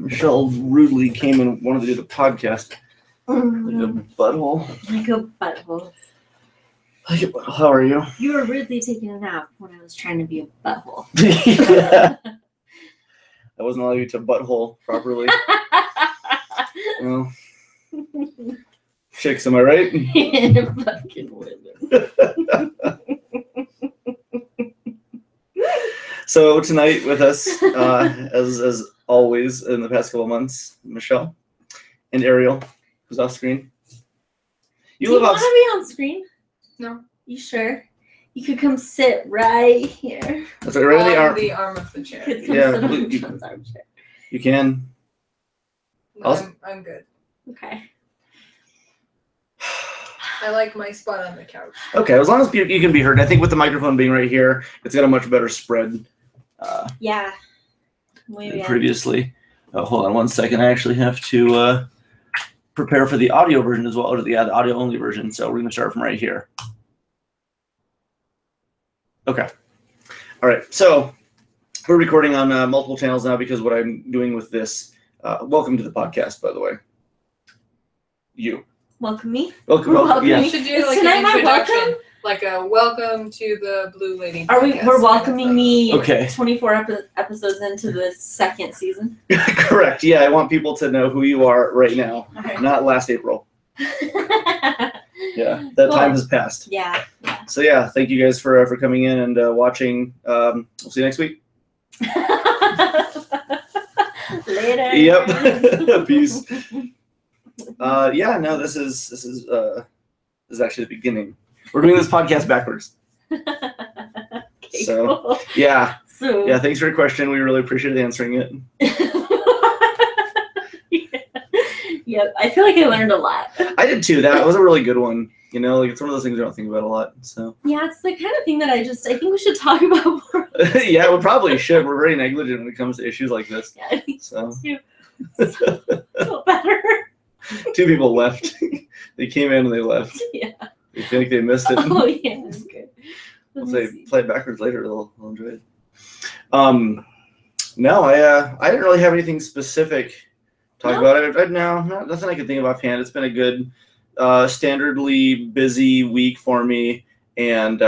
Michelle rudely came and wanted to do the podcast. Like a butthole. Like a butthole. Like a butthole. How are you? You were rudely taking a nap when I was trying to be a butthole. Yeah. I wasn't allowing you to butthole properly. Well, chicks, am I right? Fucking women. So tonight with us, as always in the past couple of months, Michelle and Ariel, who's off screen. Do you want to be on screen? No. You sure? You could come sit right here. That's right, right on the arm of the chair. You could come Yeah, sit on you- Michelle's armchair. You can. No, I'm good. Okay. I like my spot on the couch. Okay, as long as you can be heard. I think with the microphone being right here, it's got a much better spread Yeah. than previously. Oh, hold on one second. I actually have to prepare for the audio version as well, or the audio only version. So we're going to start from right here. Okay. All right. So we're recording on multiple channels now because what I'm doing with this. Welcome to the podcast, by the way. You. Welcome me. Welcome. Welcome Yeah. We should do Is like tonight an my introduction, welcome? like a welcome to the Blue Lady. Are we? podcast We're kind of welcoming thing. me. Okay. 24 episodes into the second season. Correct. Yeah, I want people to know who you are right now, Okay. not last April. Yeah, that Cool. time has passed. Yeah. So yeah, thank you guys for coming in and watching. We'll see you next week. Later. Yep. Peace. Yeah, no, this is actually the beginning. We're doing this podcast backwards. Okay, So- cool. Yeah. So. Yeah, thanks for your question. We really appreciated answering it. Yep. I feel like I learned a lot. I did too. That was a really good one. You know, like it's one of those things I don't think about a lot. So Yeah, it's the kind of thing that I think we should talk about more. yeah, we probably should. We're very negligent when it comes to issues like this. Yeah, I think So so. Feel better. two people left. They came in and they left. Yeah. They feel like they missed it. Oh yeah, that's good. We'll Let me say see. play it backwards later. They'll enjoy it. No, I didn't really have anything specific to talk No? about. Nothing I could think of offhand. It's been a good, standardly busy week for me, and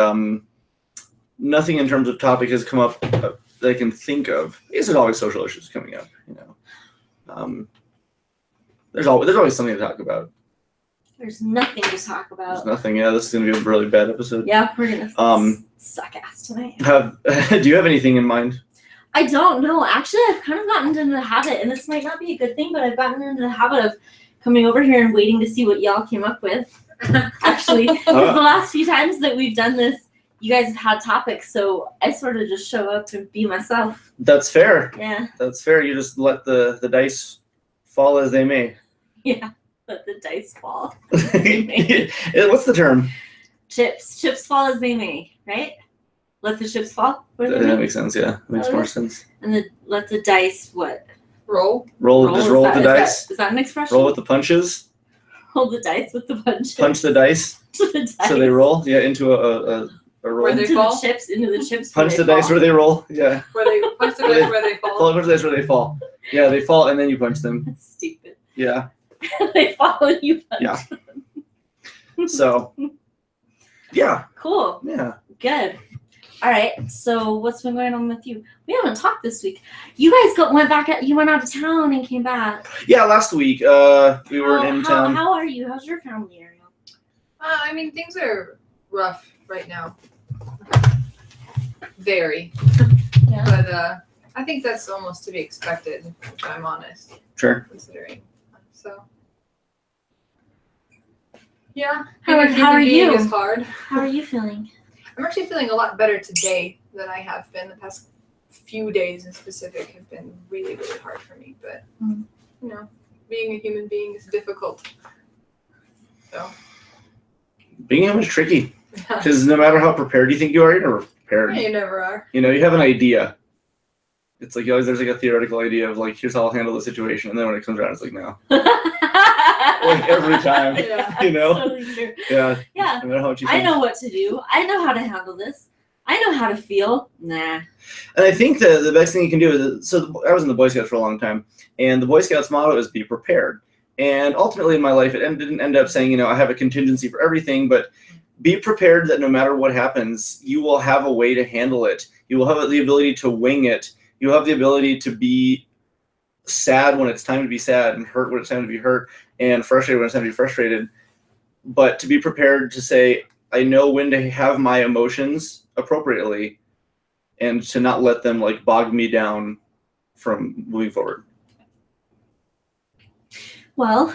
nothing in terms of topic has come up that I can think of. I guess there's always social issues coming up. You know, there's always something to talk about. There's nothing to talk There's about. nothing. Yeah, this is gonna be a really bad episode. Yeah, we're gonna suck ass tonight. Do you have anything in mind? I don't know. Actually, I've kind of gotten into the habit, and this might not be a good thing, but I've gotten into the habit of coming over here and waiting to see what y'all came up with. Actually, because the last few times that we've done this, you guys have had topics, so I sort of just show up and be myself. That's fair. Yeah, That's fair. You just let the dice fall as they may. yeah. Let the dice fall. What's the term? Chips fall as they may, right? Let the chips fall. What do they That mean? makes sense. Yeah, makes more sense. And let the dice what? Roll. Roll is with the that- dice. Is that an expression? Roll with the punches. Roll the dice with the punches. Punch the dice the dice. so they roll. Yeah, into a roll. Where they into fall? the chips. Into the chips. Punch where the they dice fall. where they roll. Yeah. Where they punch the dice where they fall. Punch the dice where they fall. Yeah, they fall and then you punch them. That's stupid. Yeah. They fall and you punch. Yeah. So. Yeah. Cool. Yeah. Good. All right. So what's been going on with you? We haven't talked this week. You guys you went out of town and came back. Yeah. Last week, we were in town. How are you? How's your family, Ariel? I mean, things are rough right now. Very. Yeah. But I think that's almost to be expected, if I'm honest, Sure. considering. So. Yeah. How being a are human being you? is hard. How are you feeling? I'm actually feeling a lot better today than I have been. The past few days in specific have been really, really hard for me. But, Mm. you know, being a human being is difficult. So, Being human is tricky because no matter how prepared you think you are, you're never prepared. you never are. You know, you have an idea. It's like there's like a theoretical idea of like, here's how I'll handle the situation, and then when it comes around, it's like no. Like every time, Yeah. you know. Totally true. Yeah. Yeah. No matter how much you I think. know what to do. I know how to handle this. I know how to feel. Nah. And I think the best thing you can do is, I was in the Boy Scouts for a long time, and the Boy Scouts motto is be prepared. And ultimately in my life, it didn't end up saying, I have a contingency for everything, but be prepared that no matter what happens, you will have a way to handle it. You will have the ability to wing it. You will have the ability to be sad when it's time to be sad, and hurt when it's time to be hurt, and frustrated when it's time to be frustrated. But to be prepared to say, I know when to have my emotions appropriately, and to not let them like bog me down from moving forward. Well,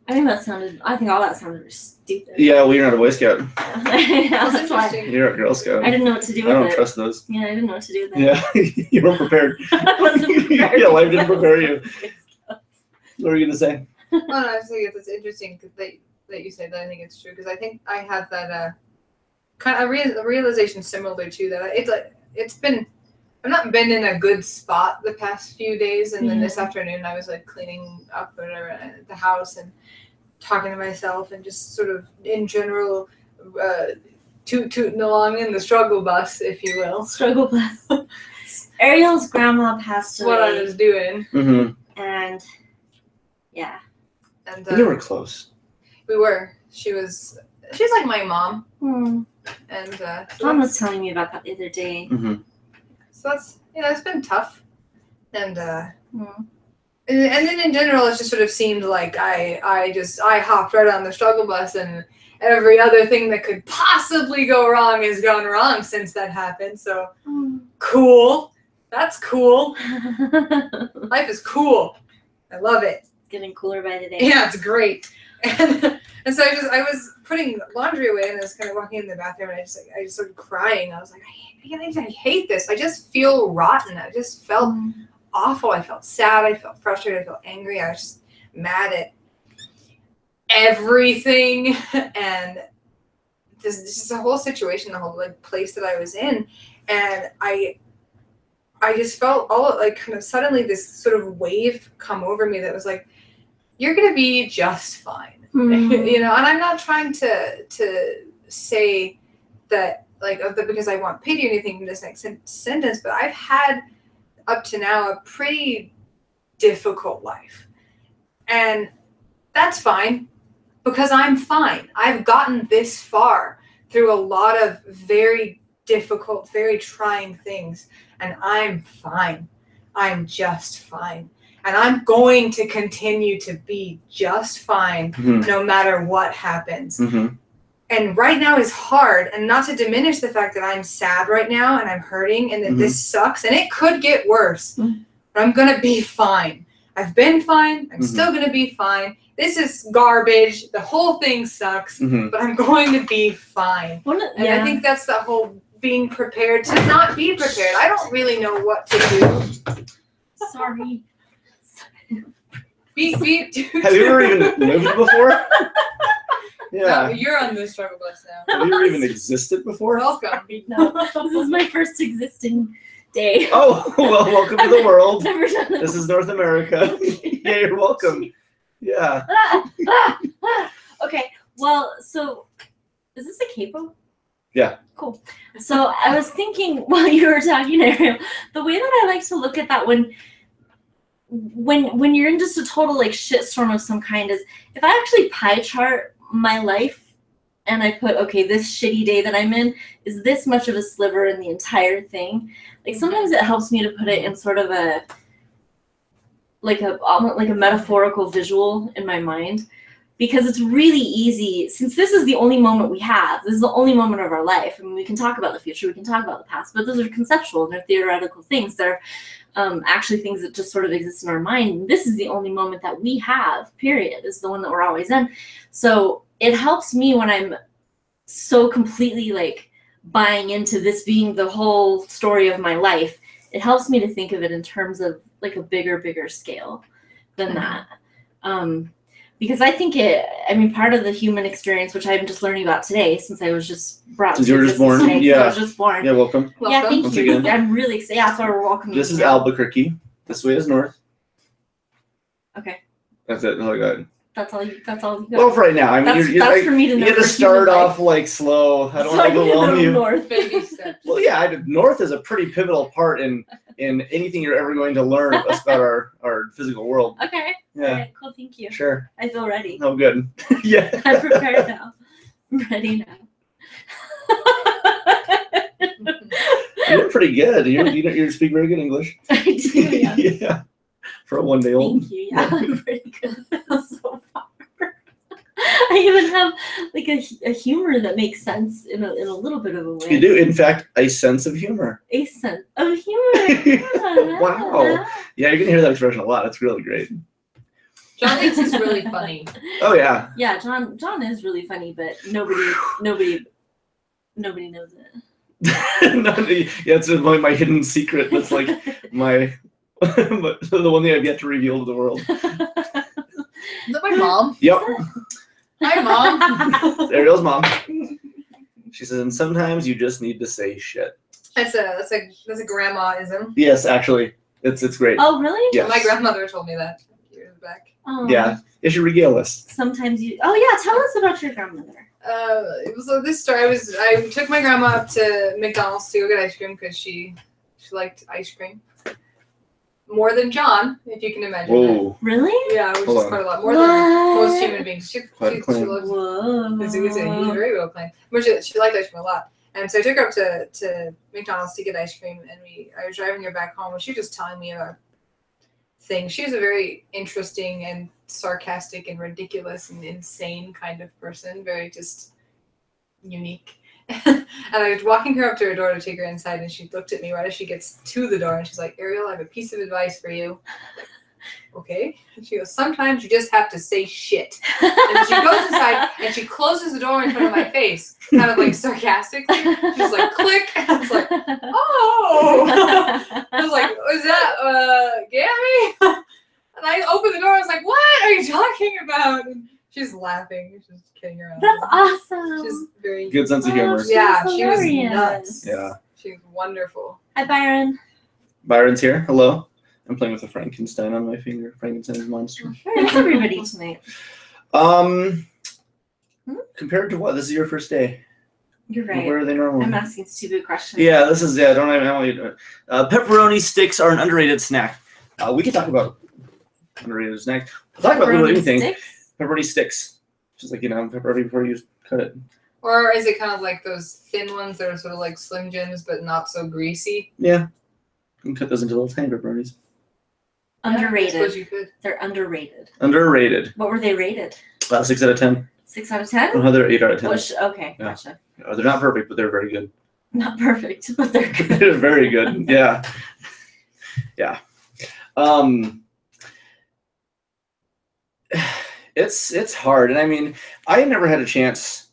I think all that sounded stupid. Yeah, well, you're not a Boy Scout. Yeah, that's why. You're a Girl Scout. I didn't know what to do with it. I don't trust those. Yeah, I didn't know what to do with it. Yeah, you weren't prepared. I wasn't prepared. Yeah, life didn't prepare you. What were you going to say? Oh, no, I was thinking it's interesting that you say that. I think it's true because I think I have that kind of a realization similar to that. It's like I've not been in a good spot the past few days, and then this afternoon I was like cleaning up at the house and talking to myself and just sort of in general tooting along in the struggle bus, if you will. Struggle bus. Ariel's grandma passed away. What I was doing. Mm-hmm. And yeah. And you were close. We were. She's like my mom. Mm. And Mom was telling me about that the other day. Mm-hmm. So that's it's been tough. And and then in general it just sort of seemed like I hopped right on the struggle bus, and every other thing that could possibly go wrong has gone wrong since that happened. So cool. That's cool. Life is cool. I love it. Getting cooler by the day. Yeah, it's great. And so I was putting laundry away, and I was kind of walking in the bathroom, and I just started crying. I was like, I hate this. I just feel rotten. I just felt awful. I felt sad. I felt frustrated. I felt angry. I was just mad at everything, and this is a whole situation, the whole like place that I was in, and I just felt all like kind of suddenly this sort of wave come over me that was like, you're gonna be just fine. And I'm not trying to say that like because I want pity or anything in this next sentence, but I've had up to now a pretty difficult life, and that's fine because I'm fine. I've gotten this far through a lot of very difficult, very trying things, and I'm fine. I'm just fine. And I'm going to continue to be just fine no matter what happens. And right now is hard, and not to diminish the fact that I'm sad right now and I'm hurting and that this sucks and it could get worse, but I'm going to be fine. I've been fine. I'm still going to be fine. This is garbage. The whole thing sucks, but I'm going to be fine. And I think that's the whole being prepared to not be prepared. I don't really know what to do. Sorry. Have you ever even lived before? Yeah. No, you're on the struggle bus now. Have you ever even existed before? Welcome. No, this is my first existing day. Oh, well, welcome to the world. Never done This is North America. Yeah, you're welcome. Yeah. Okay, well, so is this a capo? Yeah. Cool. So I was thinking while you were talking, Ariel, the way that I like to look at that when you're in just a total like shitstorm of some kind is if I actually pie chart my life and I put, okay, this shitty day that I'm in is this much of a sliver in the entire thing. Like sometimes it helps me to put it in sort of a metaphorical visual in my mind, because it's really easy, since this is the only moment we have, this is the only moment of our life. I mean, we can talk about the future, we can talk about the past, but those are conceptual, they're theoretical things. They're actually things that just sort of exist in our mind. This is the only moment that we have, period. This is the one that we're always in. So it helps me when I'm so completely like buying into this being the whole story of my life. It helps me to think of it in terms of like a bigger scale than that. Because I think part of the human experience, which I'm just learning about today, since I was just brought since you were just born, today, yeah. I was just born. Yeah, welcome. Yeah, thank Once you. again. I'm really excited. Yeah, that's why we're welcoming. This is Albuquerque. This way is north. Okay. That's it. Oh, God. That's all you got. Well, for right now, I mean, that's for me to know. you got to for start human off life. like slow. I don't So want to I need to overwhelm know you. north. Baby steps. Well, yeah, north is a pretty pivotal part in anything you're ever going to learn about our physical world. Okay. Yeah. All right. Cool. Thank you. Sure. I feel ready. Oh, good. Yeah. I'm prepared now. I'm ready now. You're doing pretty good. You speak very good English. I do. Yeah. Yeah. For a 1-day-old. Thank you. Yeah, I'm pretty good so far. I even have like a humor that makes sense in a little bit of a way. You do, in fact, a sense of humor. A sense of humor. Yeah. Wow. Yeah, you're gonna hear that expression a lot. It's really great. John thinks he's really funny. Oh yeah. Yeah, John is really funny, but nobody knows it. Yeah, it's my hidden secret. That's like my the one thing I've yet to reveal to the world. Is that my mom? Yep. Hi, Mom. Ariel's mom. She says, and sometimes you just need to say shit. That's a grandma-ism. Yes, actually, it's great. Oh, really? Yes. My grandmother told me that years back. Oh. Yeah, you should regale us. Sometimes you. Oh yeah, tell us about your grandmother. It was this story. I took my grandma up to McDonald's to go get ice cream because she liked ice cream more than John, if you can imagine. Whoa. Really? That. Yeah, which Hold is on. quite a lot more than most human beings. She Quite clean. loves. Whoa. He's very well planned. But she liked ice cream a lot. And so I took her up to McDonald's to get ice cream, and I was driving her back home, and she was just telling me about things. She was a very interesting and sarcastic and ridiculous and insane kind of person, very just unique. And I was walking her up to her door to take her inside, and she looked at me right as she gets to the door, and she's like, Ariel, I have a piece of advice for you. Okay. And she goes, sometimes you just have to say shit. And she goes inside and she closes the door in front of my face, kind of like sarcastically. She's like, click. And I was like, oh. I was like, is that Gabby? And I opened the door. I was like, what are you talking about? And she's laughing. She's kidding around. That's awesome. She's very Good sense of humor. She yeah. was She was hilarious. nuts. Yeah. She's wonderful. Hi, Byron. Byron's here. Hello. I'm playing with a Frankenstein on my finger. Frankenstein's monster. Where's everybody tonight? Compared to what? This is your first day. You're right. Where are they normally? I'm asking stupid questions. Yeah, this is don't even know. Pepperoni sticks are an underrated snack. We could talk about underrated snacks. We'll talk about literally anything. Sticks? Pepperoni sticks, just like pepperoni before you cut it. Or is it kind of like those thin ones that are sort of like Slim Jims but not so greasy? Yeah, you can cut those into little tiny pepperonis. Yeah, I Underrated. suppose you could. They're underrated. Underrated. What were they rated? 6 out of 10. 6 out of 10? Oh, they're 8 out of 10. Okay, Yeah. gotcha. They're not perfect, but they're very good. Not perfect, but they're good. They're very good. Yeah. Yeah. It's hard, and I mean, I never had a chance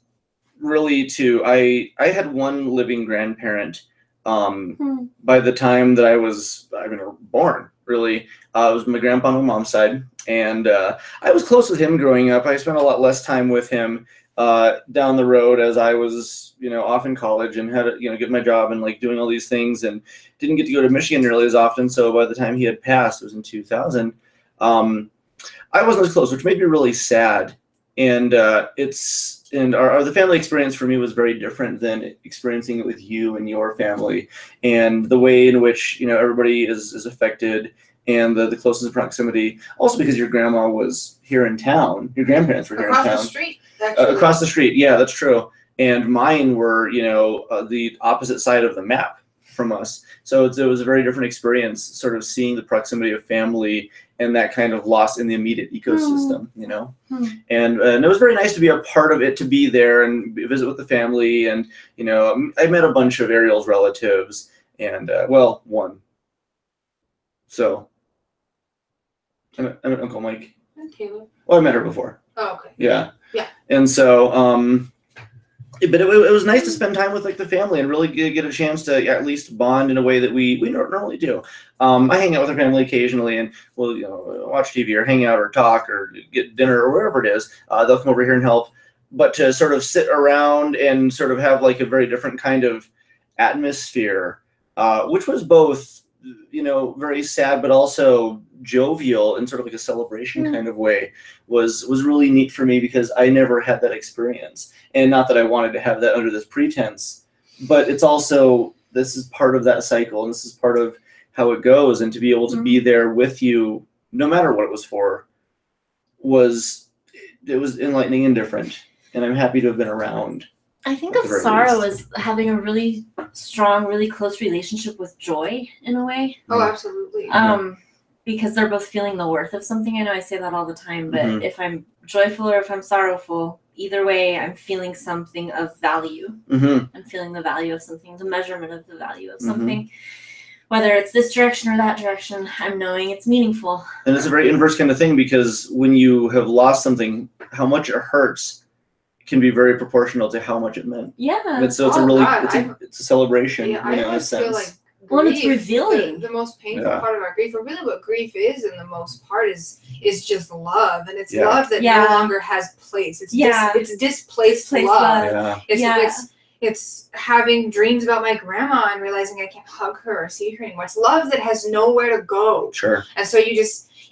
really to. I had one living grandparent. By the time that I was born, really, it was my grandpa on my mom's side, and I was close with him growing up. I spent a lot less time with him down the road as I was, off in college and had to, get my job and like doing all these things, and didn't get to go to Michigan nearly as often. So by the time he had passed, it was in 2000. I wasn't as close, which made me really sad. And the family experience for me was very different than experiencing it with you and your family, and the way in which everybody is affected, and the closest proximity. Also because your grandma was here in town, your grandparents were here in town. Across the street, actually. Across the street, yeah, that's true. And mine were, the opposite side of the map from us. So it was a very different experience, sort of seeing the proximity of family and that kind of loss in the immediate ecosystem, And it was very nice to be a part of it, to be there and visit with the family. And, I met a bunch of Ariel's relatives, and, one. So I met Uncle Mike. And Taylor. Well, I met her before. Oh, okay. Yeah. Yeah. And so, but it was nice to spend time with like the family and really get a chance to at least bond in a way that we normally do. I hang out with our family occasionally, and we'll watch TV or hang out or talk or get dinner or wherever it is. They'll come over here and help. But to sort of sit around and sort of have like a very different kind of atmosphere, which was both very sad, but also jovial in sort of like a celebration kind of way was really neat for me, because I never had that experience. And not that I wanted to have that under this pretense, but it's also, this is part of that cycle, and this is part of how it goes. And to be able to be there with you, no matter what it was for, was enlightening and different. And I'm happy to have been around. I think of sorrow as having a really strong, really close relationship with joy in a way. Oh, absolutely. Because they're both feeling the worth of something. I know I say that all the time, but if I'm joyful or if I'm sorrowful, either way, I'm feeling something of value. I'm feeling the value of something, the measurement of the value of something. Whether it's this direction or that direction, I'm knowing it's meaningful. And it's a very inverse kind of thing, because when you have lost something, how much it hurts can be very proportional to how much it meant. Yeah. And so it's a celebration, Yeah, in I a just feel sense. like Well, it's grief, revealing. the most painful part of our grief, or really what grief is in the most part, is just love. And it's love that no longer has place. It's it's displaced love. It's having dreams about my grandma and realizing I can't hug her or see her anymore. It's love that has nowhere to go. Sure. And so you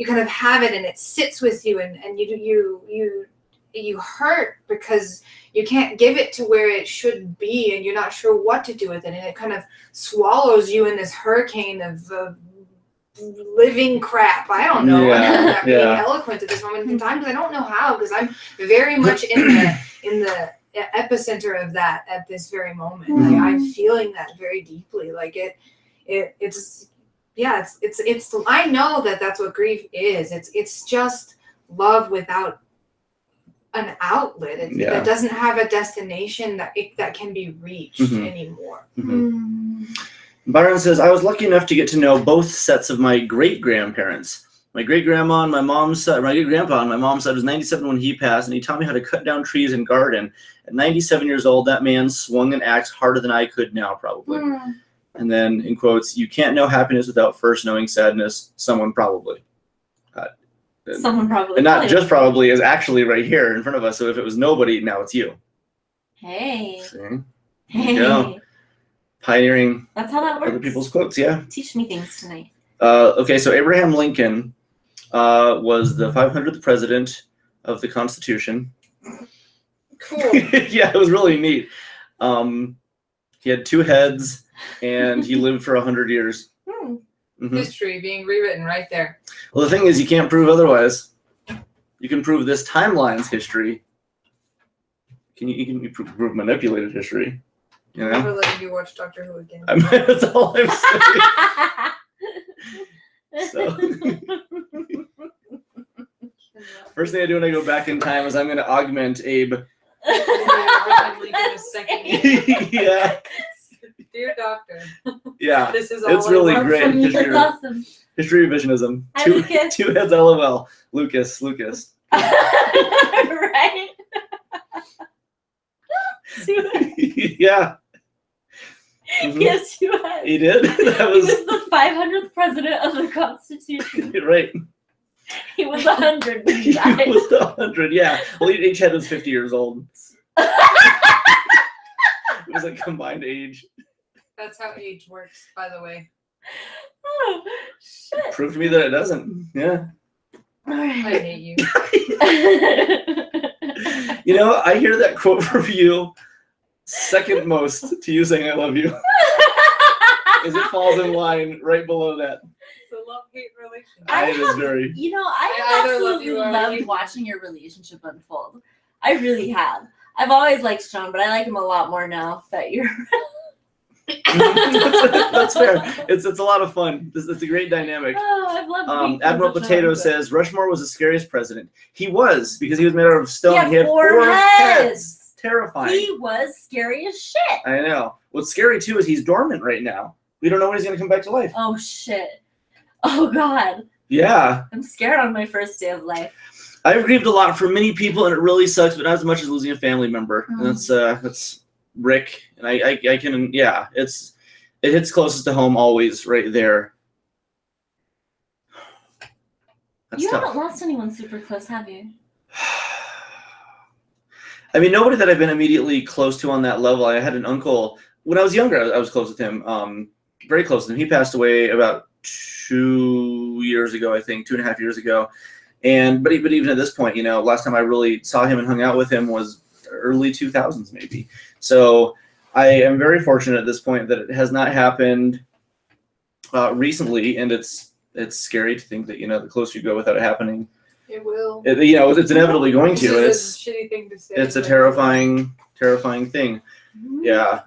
kind of have it, and it sits with you, and you hurt because you can't give it to where it should be, and you're not sure what to do with it, and it kind of swallows you in this hurricane of living crap. I don't know. I'm not being eloquent at this moment in time, because I don't know how, because I'm very much in the epicenter of that at this very moment. Like, I'm feeling that very deeply. Like it's I know that's what grief is. It's just love without an outlet. That doesn't have a destination that can be reached anymore. Byron says, I was lucky enough to get to know both sets of my great-grandparents. My great-grandma on my mom's side, my great-grandpa on my mom's side was 97 when he passed, and he taught me how to cut down trees and garden. At 97 years old, that man swung an axe harder than I could now, probably. And then, in quotes, you can't know happiness without first knowing sadness. Someone probably. And not just probably is actually right here in front of us. So if it was nobody, now it's you. Hey. See? Hey. Go. Pioneering. That's how that works. Other people's quotes, yeah. Teach me things tonight. Okay, so Abraham Lincoln was the 500th president of the Constitution. Cool. Yeah, it was really neat. He had 2 heads, and he lived for 100 years. History being rewritten right there. Well, the thing is, you can't prove otherwise. You can prove this timeline's history. You can prove manipulated history. You know? Never letting you watch Doctor Who again. That's all I'm saying. So, first thing I do when I go back in time is I'm going to augment Abe. Yeah. Dear Doctor. Yeah. This is all it's really great. That's awesome. History revisionism. Hi, Two heads, LOL. Lucas. Right? Yeah. He has 2 heads. He did? He was the 500th president of the Constitution. Right. He was 100 when he died. He was 100, yeah. Well, each head was 50 years old. It was a combined age. That's how age works, by the way. Oh, shit. Prove to me that it doesn't. Yeah. All right. I hate you. You know, I hear that quote from you second most to you saying I love you. As it falls in line right below that. It's a love-hate relationship. I absolutely loved watching your relationship unfold. I really have. I've always liked Sean, but I like him a lot more now that you're... That's fair. It's a lot of fun. It's a great dynamic. Oh, I've loved Admiral Potato says Rushmore was the scariest president. He was, because he was made out of stone. He had 4 heads. Terrifying. He was scary as shit. I know. What's scary too is he's dormant right now. We don't know when he's gonna come back to life. Oh shit. Oh god. Yeah. I'm scared on my first day of life. I've grieved a lot for many people, and it really sucks, but not as much as losing a family member. And that's Rick, and I can, yeah, it hits closest to home always right there. That's you tough. haven't lost anyone super close, have you? I mean, nobody that I've been immediately close to on that level. I had an uncle when I was younger. I was close with him. very close to him. He passed away about 2 years ago, I think, 2.5 years ago. But even at this point, last time I really saw him and hung out with him was early 2000s, maybe. So I am very fortunate at this point that it has not happened recently, and it's scary to think that the closer you go without it happening, it will. It's inevitably going to. It's a shitty thing to say. It's a terrifying thing. Yeah,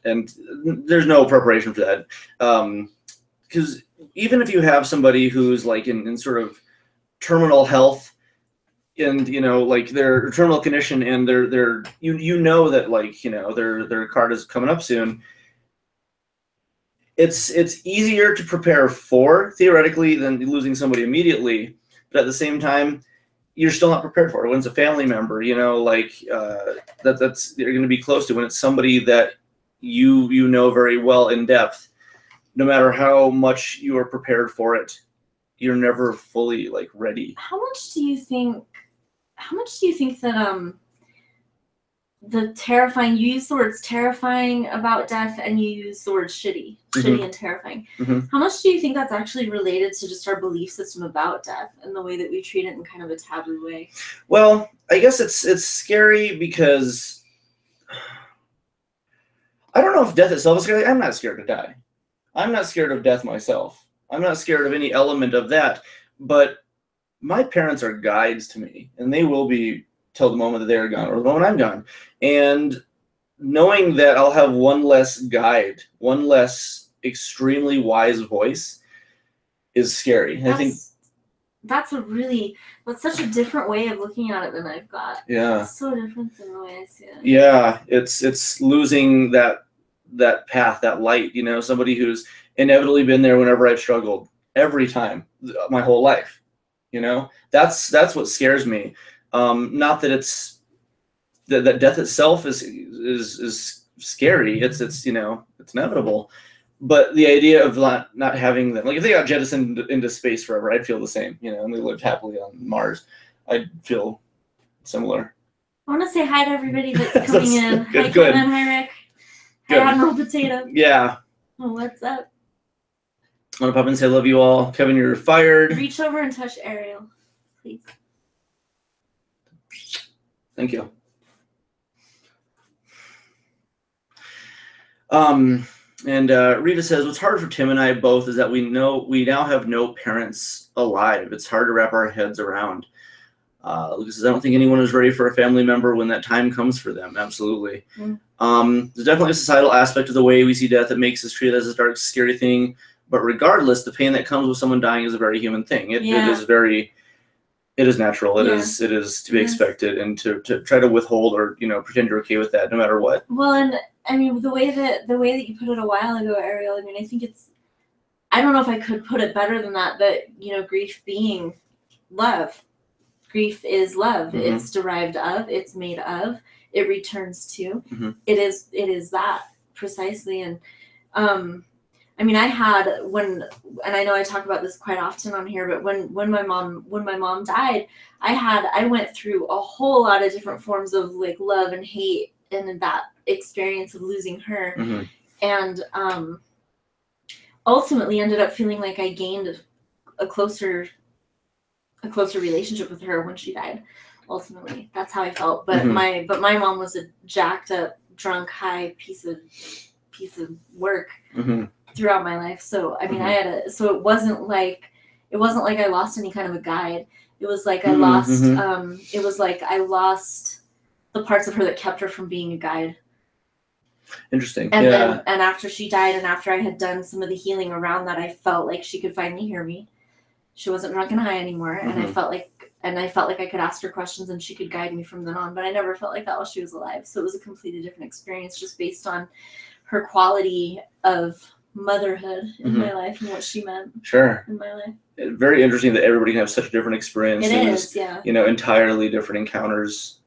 and there's no preparation for that. Because even if you have somebody who's like in sort of terminal health, and like their terminal condition, and they're that like their card is coming up soon. It's easier to prepare for theoretically than losing somebody immediately, but at the same time, you're still not prepared for it. When it's a family member, that's you're going to be close to. When it's somebody that you know very well in depth, no matter how much you are prepared for it, you're never fully like ready. How much do you think that the terrifying, you use the words terrifying about death, and you use the word shitty and terrifying. How much do you think that's actually related to just our belief system about death and the way that we treat it in kind of a taboo way? Well, I guess it's scary because I don't know if death itself is scary. I'm not scared to die. I'm not scared of death myself. I'm not scared of any element of that. But my parents are guides to me, and they will be till the moment that they're gone or the moment I'm gone. And knowing that I'll have one less guide, one less extremely wise voice is scary. I think that's such a different way of looking at it than I've got. Yeah. It's so different than the way I see it. Yeah, it's losing that path, that light, somebody who's inevitably been there whenever I've struggled, every time, my whole life. That's what scares me. Not that it's that death itself is scary. It's inevitable, but the idea of not having them, like if they got jettisoned into space forever, I'd feel the same. And they lived happily on Mars, I'd feel similar. I want to say hi to everybody that's coming in. Good, hi, good. Kevin. Hi, Rick. Hi, Good. Admiral Potato. Yeah. Oh, what's up? I want to pop in and say I love you all. Kevin, you're fired. Reach over and touch Ariel, please. Thank you. And Rita says, what's hard for Tim and I both is that we now have no parents alive. It's hard to wrap our heads around. Lucas says, I don't think anyone is ready for a family member when that time comes for them. Absolutely. There's definitely a societal aspect of the way we see death that makes us treat it as a dark, scary thing. But regardless, the pain that comes with someone dying is a very human thing. It is natural. It is to be expected, and to try to withhold or pretend you're okay with that no matter what. Well, and I mean the way that you put it a while ago, Ariel. I mean, I think I don't know if I could put it better than that. But grief being love. Grief is love. Mm-hmm. It's derived of. It's made of. It returns to. Mm-hmm. It is that precisely. And I mean, I had and I know I talk about this quite often on here, but when my mom died, I went through a whole lot of different forms of like love and hate, and that experience of losing her, Mm-hmm. and ultimately ended up feeling like I gained a closer relationship with her when she died. Ultimately, that's how I felt. But Mm-hmm. my mom was a jacked up, drunk, high piece of work. Mm-hmm. Throughout my life. So I mean, Mm-hmm. so it wasn't like I lost any kind of a guide. It was like I Mm-hmm. lost it was like I lost the parts of her that kept her from being a guide. Interesting. And yeah. then after she died, and after I had done some of the healing around that, I felt like she could finally hear me. She wasn't drunk and high anymore, and I felt like I could ask her questions and she could guide me from then on. But I never felt like that while she was alive. So it was a completely different experience, just based on her quality of motherhood in my life and what she meant in my life. Very interesting that everybody can have such a different experience. It is, yeah. Entirely different encounters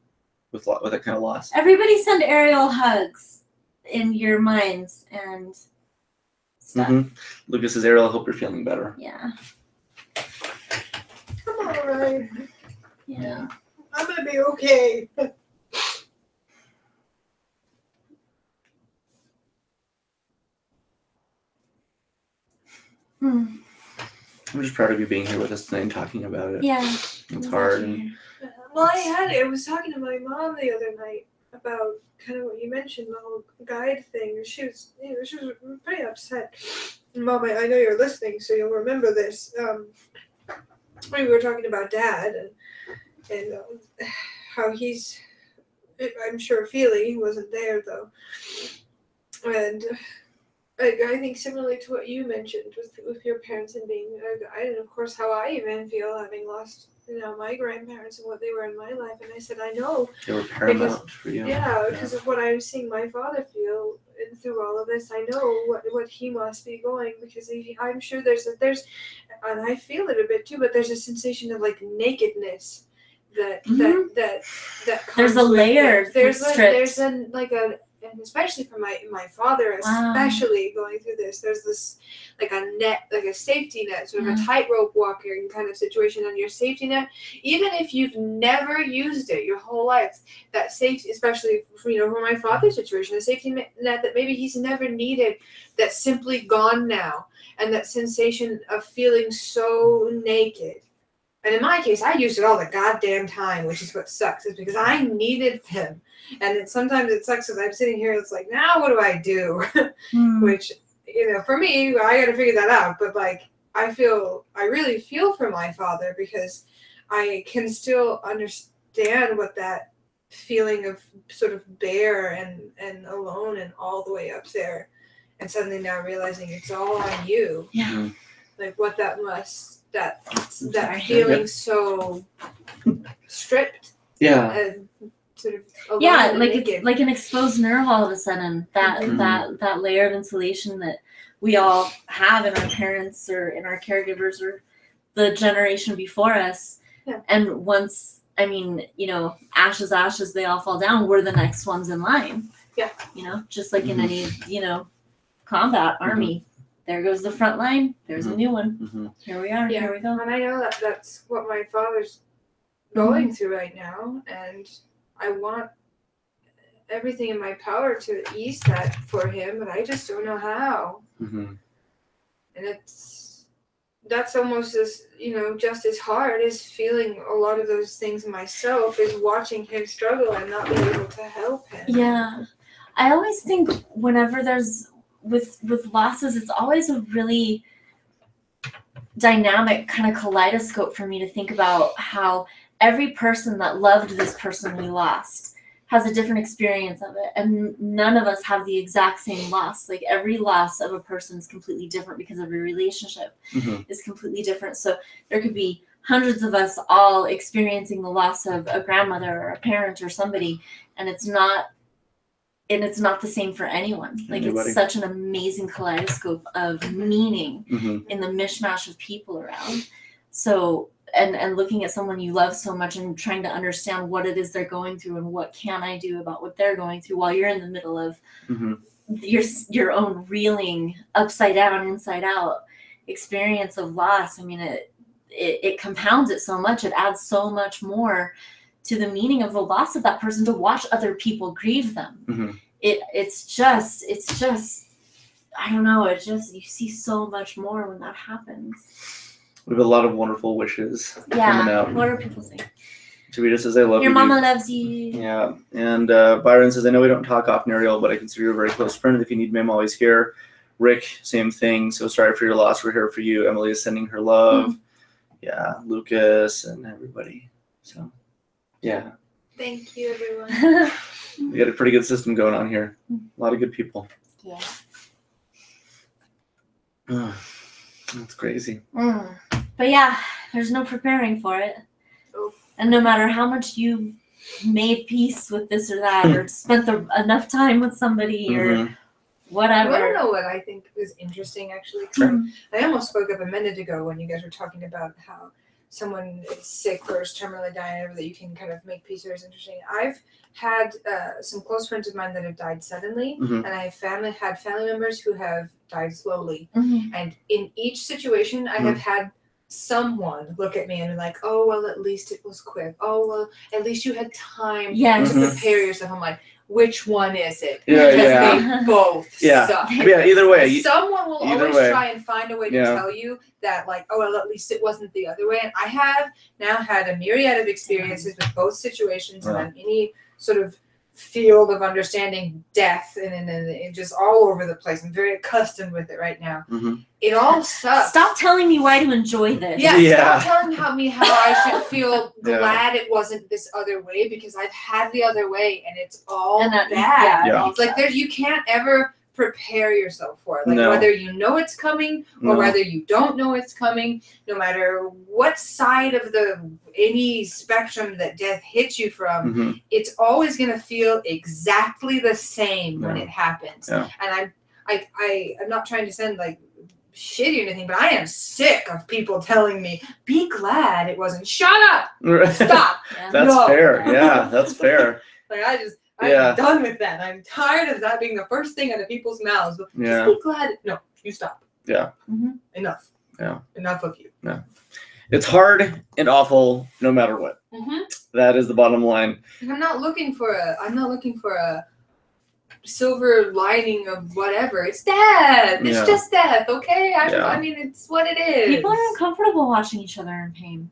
with that kind of loss. Everybody send Ariel hugs in your minds and stuff. Mm-hmm. Lucas says, Ariel, I hope you're feeling better. Yeah. I'm alright. Yeah. I'm gonna be okay. Hmm. I'm just proud of you being here with us tonight and talking about it. Yeah. It's hard. And Well, I was talking to my mom the other night about kind of what you mentioned, the whole guide thing. She was pretty upset. Mom, I know you're listening, so you'll remember this. We were talking about Dad and how he's, I'm sure, feeling. He wasn't there though, and I think similarly to what you mentioned with your parents and being a guide, and of course how I even feel having lost my grandparents and what they were in my life. And I said, I know they were paramount for you. Yeah, because of what I'm seeing my father feel through all of this. I know what he must be going, because I'm sure there's and I feel it a bit too, but there's a sensation of like nakedness that comes There's a layer. There's and especially for my father, especially going through this, there's this like a net, like a safety net, sort of a tightrope walking kind of situation on your safety net. Even if you've never used it your whole life, that safety, especially for my father's situation, a safety net that maybe he's never needed, that's simply gone now, and that sensation of feeling so naked. And in my case, I used it all the goddamn time, which is what sucks, is because I needed him. And sometimes it sucks because I'm sitting here, it's like, now what do I do? Which, for me, I got to figure that out. But like, I really feel for my father, because I can still understand what that feeling of sort of bare and alone and all the way up there. And suddenly now realizing it's all on you. Yeah. Like what that feeling so stripped. Yeah. And sort of it's like an exposed nerve all of a sudden. That layer of insulation that we all have in our parents or in our caregivers or the generation before us. Yeah. And once, ashes, they all fall down. We're the next ones in line. Yeah. Just like in any, combat army. There goes the front line. There's a new one. Here we are. Yeah. Here we go. And I know that's what my father's going through right now, and I want everything in my power to ease that for him, but I just don't know how. And that's almost as just as hard as feeling a lot of those things myself, is watching him struggle and not being able to help him. Yeah, I always think whenever there's with losses, it's always a really dynamic kind of kaleidoscope for me to think about how every person that loved this person we lost has a different experience of it, and none of us have the exact same loss. Like every loss of a person is completely different because every relationship is completely different. So there could be hundreds of us all experiencing the loss of a grandmother or a parent or somebody, and it's not the same for anyone. Like it's such an amazing kaleidoscope of meaning in the mishmash of people around. So, and looking at someone you love so much and trying to understand what it is they're going through and what can I do about what they're going through while you're in the middle of your own reeling upside down, inside out experience of loss. I mean, it compounds it so much. It adds so much more to the meaning of the loss of that person to watch other people grieve them. It's just I don't know, you see so much more when that happens. We have a lot of wonderful wishes coming out. What are people saying? Tavita says, I love you. Your mama loves you. Yeah. And Byron says, I know we don't talk often, Ariel, but I consider you a very close friend. If you need me, I'm always here. Rick, same thing. So sorry for your loss. We're here for you. Emily is sending her love. Yeah. Lucas and everybody. So, yeah. Thank you, everyone. We got a pretty good system going on here. A lot of good people. Yeah. That's crazy. But yeah, there's no preparing for it. And no matter how much you've made peace with this or that, or spent enough time with somebody or whatever. I don't know what I think is interesting, actually. 'Cause I almost spoke up a minute ago when you guys were talking about how someone is sick or is terminally dying, that you can kind of make peace with is interesting. I've had some close friends of mine that have died suddenly, and I have had family members who have died slowly. And in each situation, I have had someone look at me and be like, oh, well, at least it was quick. Oh, well, at least you had time to prepare yourself. I'm like, which one is it? Yeah, Because yeah. they both Yeah. suck. Yeah, either way. Someone will either always way. try and find a way to Yeah. tell you that, like, oh, well, at least it wasn't the other way. And I have now had a myriad of experiences with both situations, and Yeah. on any sort of field of understanding death and just all over the place. I'm very accustomed with it right now. Mhm. It all sucks. Stop telling me why to enjoy this. Yeah, Yeah. stop telling me how I should feel Yeah. glad it wasn't this other way, because I've had the other way and it's all And that, bad. Yeah. It's like you can't ever prepare yourself for it. Like No. whether you know it's coming or No. whether you don't know it's coming, no matter what side of any spectrum that death hits you from, Mhm. it's always gonna feel exactly the same when Yeah. it happens. Yeah. And I'm not trying to send like shitty or anything, but I am sick of people telling me, be glad it wasn't. Shut up! Stop! Yeah. That's No. fair. Yeah, that's fair. Like I'm Yeah. done with that. I'm tired of that being the first thing out of people's mouths. But Yeah. just be glad. No, you stop. Yeah. Mhm. Enough. Yeah. Enough of you. It's hard and awful no matter what. That is the bottom line. And I'm not looking for a silver lining of whatever. It's death. It's Yeah. just death. Okay. Yeah. I mean, it's what it is. People are uncomfortable watching each other in pain.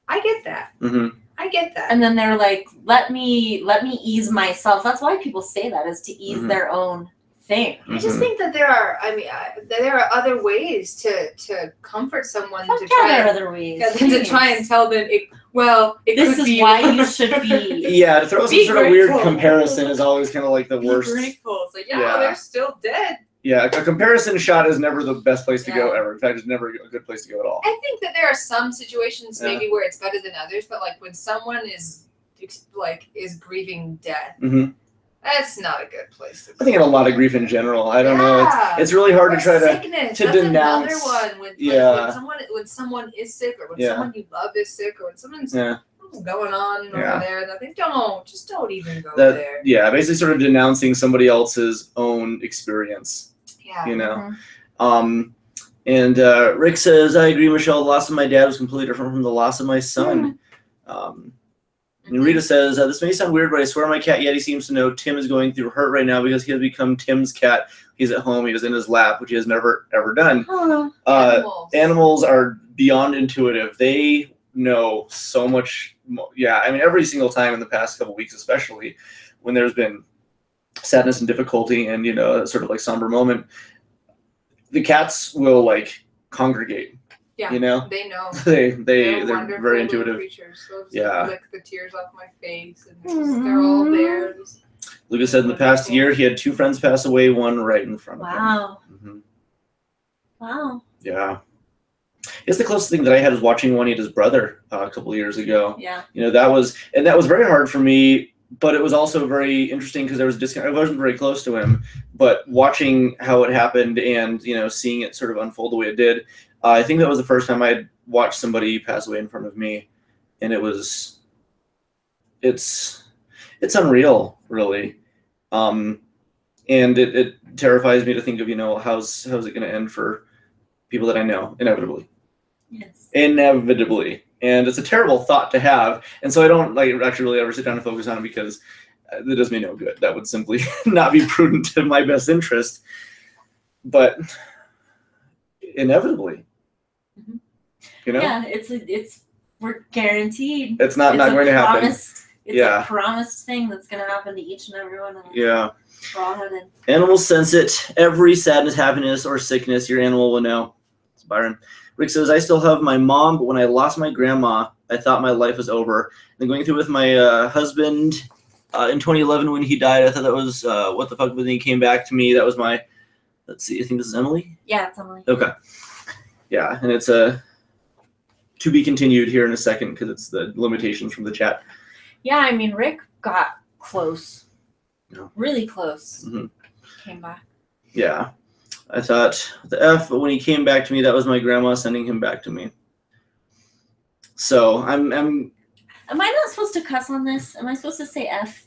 I get that. Hmm. I get that. And then they're like, let me ease myself. That's why people say that, is to ease Mhm. their own thing. I just think that there are other ways to comfort someone, Fuck to yeah, try there are and, other ways. to try and tell them it This could is be why you should be. Yeah, to throw some Be sort of weird grateful. comparison is always kind of like the Be worst. grateful. It's like, Yeah. they're still dead. Yeah, a comparison shot is never the best place to go Yeah. ever. In fact, it's never a good place to go at all. I think that there are some situations Yeah. maybe where it's better than others, but like when someone is grieving death, Hmm. that's not a good place to go. I think in a lot of grief in general. I don't know. It's really hard to Or try to. sickness. to That's denounce- another one. When Yeah. when someone is sick, or when Yeah. someone you love is sick, or when something's Yeah. going on Yeah. over there, and I think don't even go That. there. Yeah. Basically, sort of denouncing somebody else's own experience. Yeah. You know. Mhm. And Rick says, I agree, Michelle. The loss of my dad was completely different from the loss of my son. And Rita says, this may sound weird, but I swear my cat Yeti seems to know Tim is going through hurt right now because he has become Tim's cat. He's at home. He was in his lap, which he has never, ever done. Oh, Animals are beyond intuitive. They know so much. Yeah, I mean, every single time in the past couple weeks, especially when there's been sadness and difficulty and, sort of like somber moment, the cats will like congregate. Yeah. You know? They know. They're wonderful very little intuitive. creatures. They'll just Yeah. lick the tears off my face, and they're all there. Just- Lucas said in the past year he had 2 friends pass away, one right in front of wow. him. Hmm. Wow. Yeah. It's the closest thing that I had was watching Juanita's brother a couple of years ago. Yeah. That was very hard for me, but it was also very interesting because there was a disconnect. I wasn't very close to him, but watching how it happened and, seeing it sort of unfold the way it did, I think that was the first time I had watched somebody pass away in front of me, and it's unreal, really. And it terrifies me to think of, how's it going to end for people that I know, inevitably. Yes. Inevitably. And it's a terrible thought to have. And so I don't actually really ever sit down and focus on it because that does me no good. That would simply not be prudent to my best interest. But inevitably, Mhm. Yeah, we're guaranteed. it's not going to happen. It's Yeah. a promised thing that's going to happen to each and every one of us. Yeah. We're all headed. Animals sense it. Every sadness, happiness, or sickness, your animal will know. It's Byron. Rick says, I still have my mom, but when I lost my grandma, I thought my life was over. And going through with my husband in 2011 when he died, I thought that was what the fuck, but then he came back to me. That was my, let's see, I think this is Emily? Yeah, it's Emily. Okay. Yeah, and it's to be continued here in a second because it's the limitations from the chat. Yeah, I mean, Rick got close. Yeah. Really close. Mhm. Came back. Yeah. I thought the F, but when he came back to me, that was my grandma sending him back to me. So I'm Am I not supposed to cuss on this? Am I supposed to say F?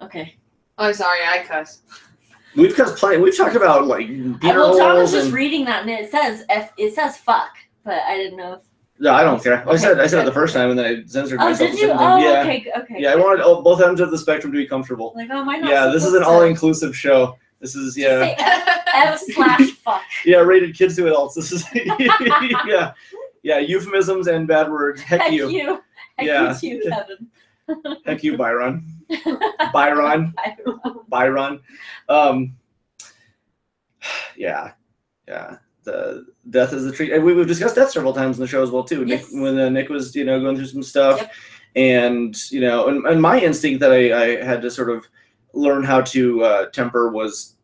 Okay. Oh, sorry, I cuss. we've talked about like Well, John was funerals just and reading that, and it says F. It says fuck, but I didn't know if No, I don't care. I said it the first time, and then I censored Oh, myself. did you? the second time. Oh, Yeah. okay. Yeah, I wanted both ends of the spectrum to be comfortable. Like, oh, am I Yeah, this is an all-inclusive show. This is Just say F/fuck. Yeah, rated kids to adults. This is yeah, euphemisms and bad words. Heck you. Heck you, Kevin. Heck you, Byron. Byron. Yeah. The death is the treat. And we've discussed death several times in the show as well too. Yes. Nick, when Nick was going through some stuff, Yep. and and my instinct that I had to sort of learn how to temper was,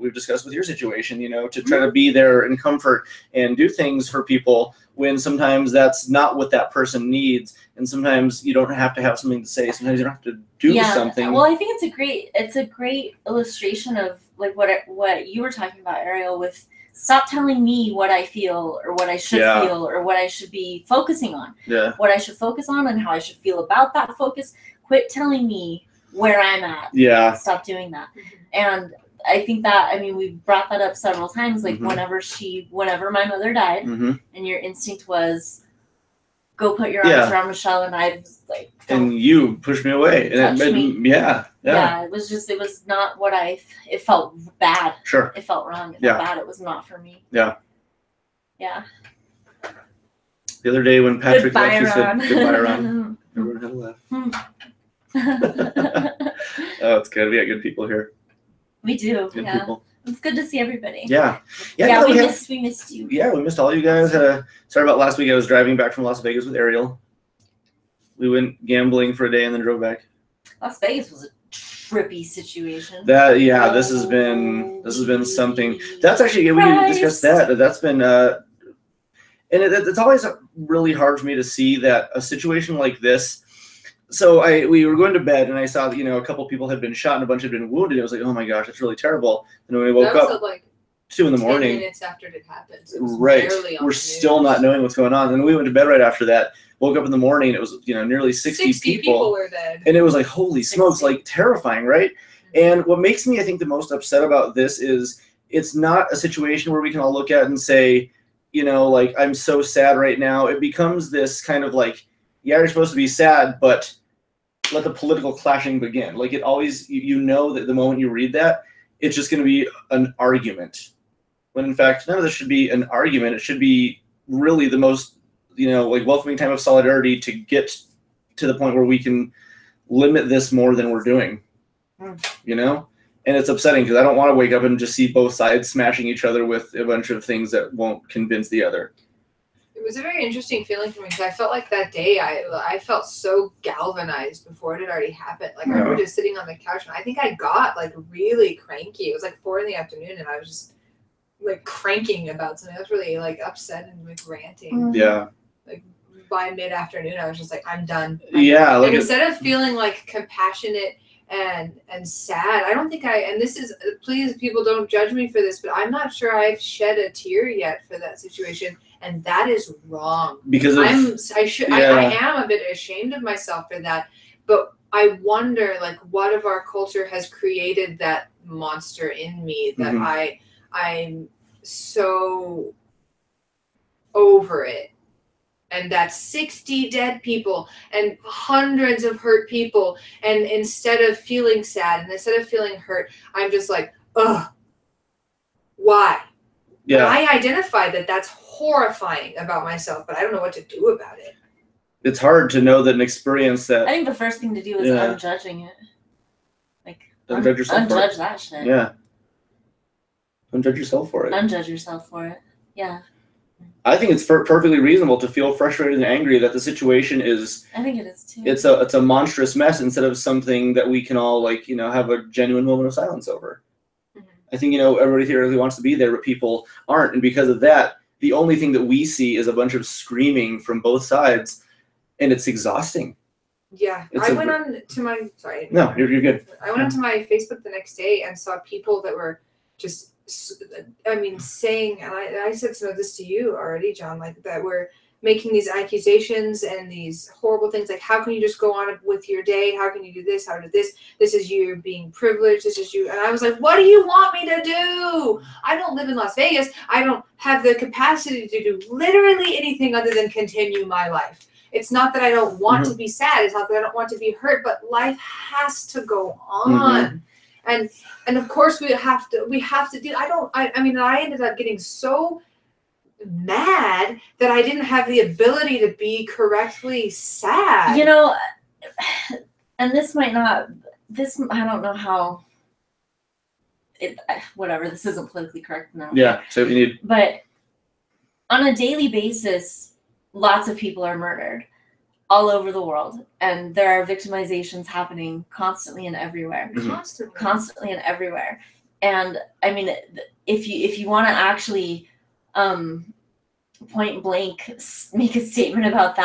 we've discussed with your situation, to try to be there and comfort and do things for people when sometimes that's not what that person needs, and sometimes you don't have to have something to say. Sometimes you don't have to do something. Well, I think it's a great illustration of like what you were talking about, Ariel, with stop telling me what I feel or what I should feel or what I should be focusing on. Yeah. What I should focus on and how I should feel about that focus. Quit telling me where I'm at. Yeah. Stop doing that. And I think that, we brought that up several times, like Mhm. whenever my mother died, Mm-hmm. and your instinct was, go put your arms around Michelle, and I was like, don't. And you pushed me away. And Touch me. Yeah. It was not what it felt bad. Sure. It felt wrong. It felt bad. It was not for me. Yeah. Yeah. The other day when Patrick Goodbye, left, you Ron. said, goodbye, Ron. Everyone had a laugh. Oh, it's good. We got good people here. We do. Good Yeah. people. It's good to see everybody. Yeah. Yeah, we missed you. Yeah, we missed all you guys. Sorry about last week. I was driving back from Las Vegas with Ariel. We went gambling for a day and then drove back. Las Vegas was a trippy situation. This has been something. That's actually, we can discuss that. That's been and it's always really hard for me to see that a situation like this. So we were going to bed and I saw that, a couple people had been shot and a bunch had been wounded. I was like, oh my gosh, that's really terrible. And when we woke up, like 2 a.m. 10 minutes after it happened. So it was right. barely on We're the still news. not knowing what's going on. And we went to bed right after that. Woke up in the morning. It was, nearly 60 people were dead. And it was like, holy smokes, like terrifying, right? And what makes me, I think, the most upset about this is it's not a situation where we can all look at and say, like, I'm so sad right now. It becomes this kind of like, yeah, you're supposed to be sad, but let the political clashing begin. Like it always, that the moment you read that, it's just going to be an argument. When in fact, none of this should be an argument. It should be really the most, welcoming time of solidarity to get to the point where we can limit this more than we're doing. And it's upsetting because I don't want to wake up and just see both sides smashing each other with a bunch of things that won't convince the other. It was a very interesting feeling for me because I felt like that day I felt so galvanized before it had already happened. Like I remember just sitting on the couch and I think I got like really cranky. It was like 4 PM and I was just like cranking about something. I was really like upset and like ranting. Yeah. Like by mid-afternoon I was just like, I'm done. Yeah. And instead of feeling like compassionate and sad, I don't think and this is, please people don't judge me for this, but I'm not sure I've shed a tear yet for that situation. And that is wrong. Because I am a bit ashamed of myself for that. But I wonder, like, what of our culture has created that monster in me that I'm so over it. And that's 60 dead people and hundreds of hurt people. And instead of feeling sad and instead of feeling hurt, I'm just like, ugh, why? Yeah. And I identify that that's horrifying about myself, but I don't know what to do about it. It's hard to know that an experience that. I think the first thing to do is unjudging it. Like, unjudge yourself for it. Unjudge that shit. Yeah. Unjudge yourself for it. Unjudge yourself for it. Yeah. I think it's perfectly reasonable to feel frustrated and angry that the situation is. I think it is too. It's a monstrous mess instead of something that we can all have a genuine moment of silence over. I think, everybody theoretically wants to be there, but people aren't. And because of that, the only thing that we see is a bunch of screaming from both sides, and it's exhausting. Yeah. No, you're good. I went onto my Facebook the next day and saw people that were just, saying, and I said some of this to you already, John, like that were making these accusations and these horrible things, like how can you just go on with your day? How can you do this? How to this? This is you being privileged. This is you. And I was like, what do you want me to do? I don't live in Las Vegas. I don't have the capacity to do literally anything other than continue my life. It's not that I don't want to be sad. It's not that I don't want to be hurt, but life has to go on. And of course we have to do. I mean, I ended up getting so mad that I didn't have the ability to be correctly sad. You know, and this might not, I don't know how, whatever, this isn't politically correct now. Yeah, so you need. But on a daily basis, lots of people are murdered all over the world, and there are victimizations happening constantly and everywhere. Constantly and everywhere. And I mean, if you want to actually point blank make a statement about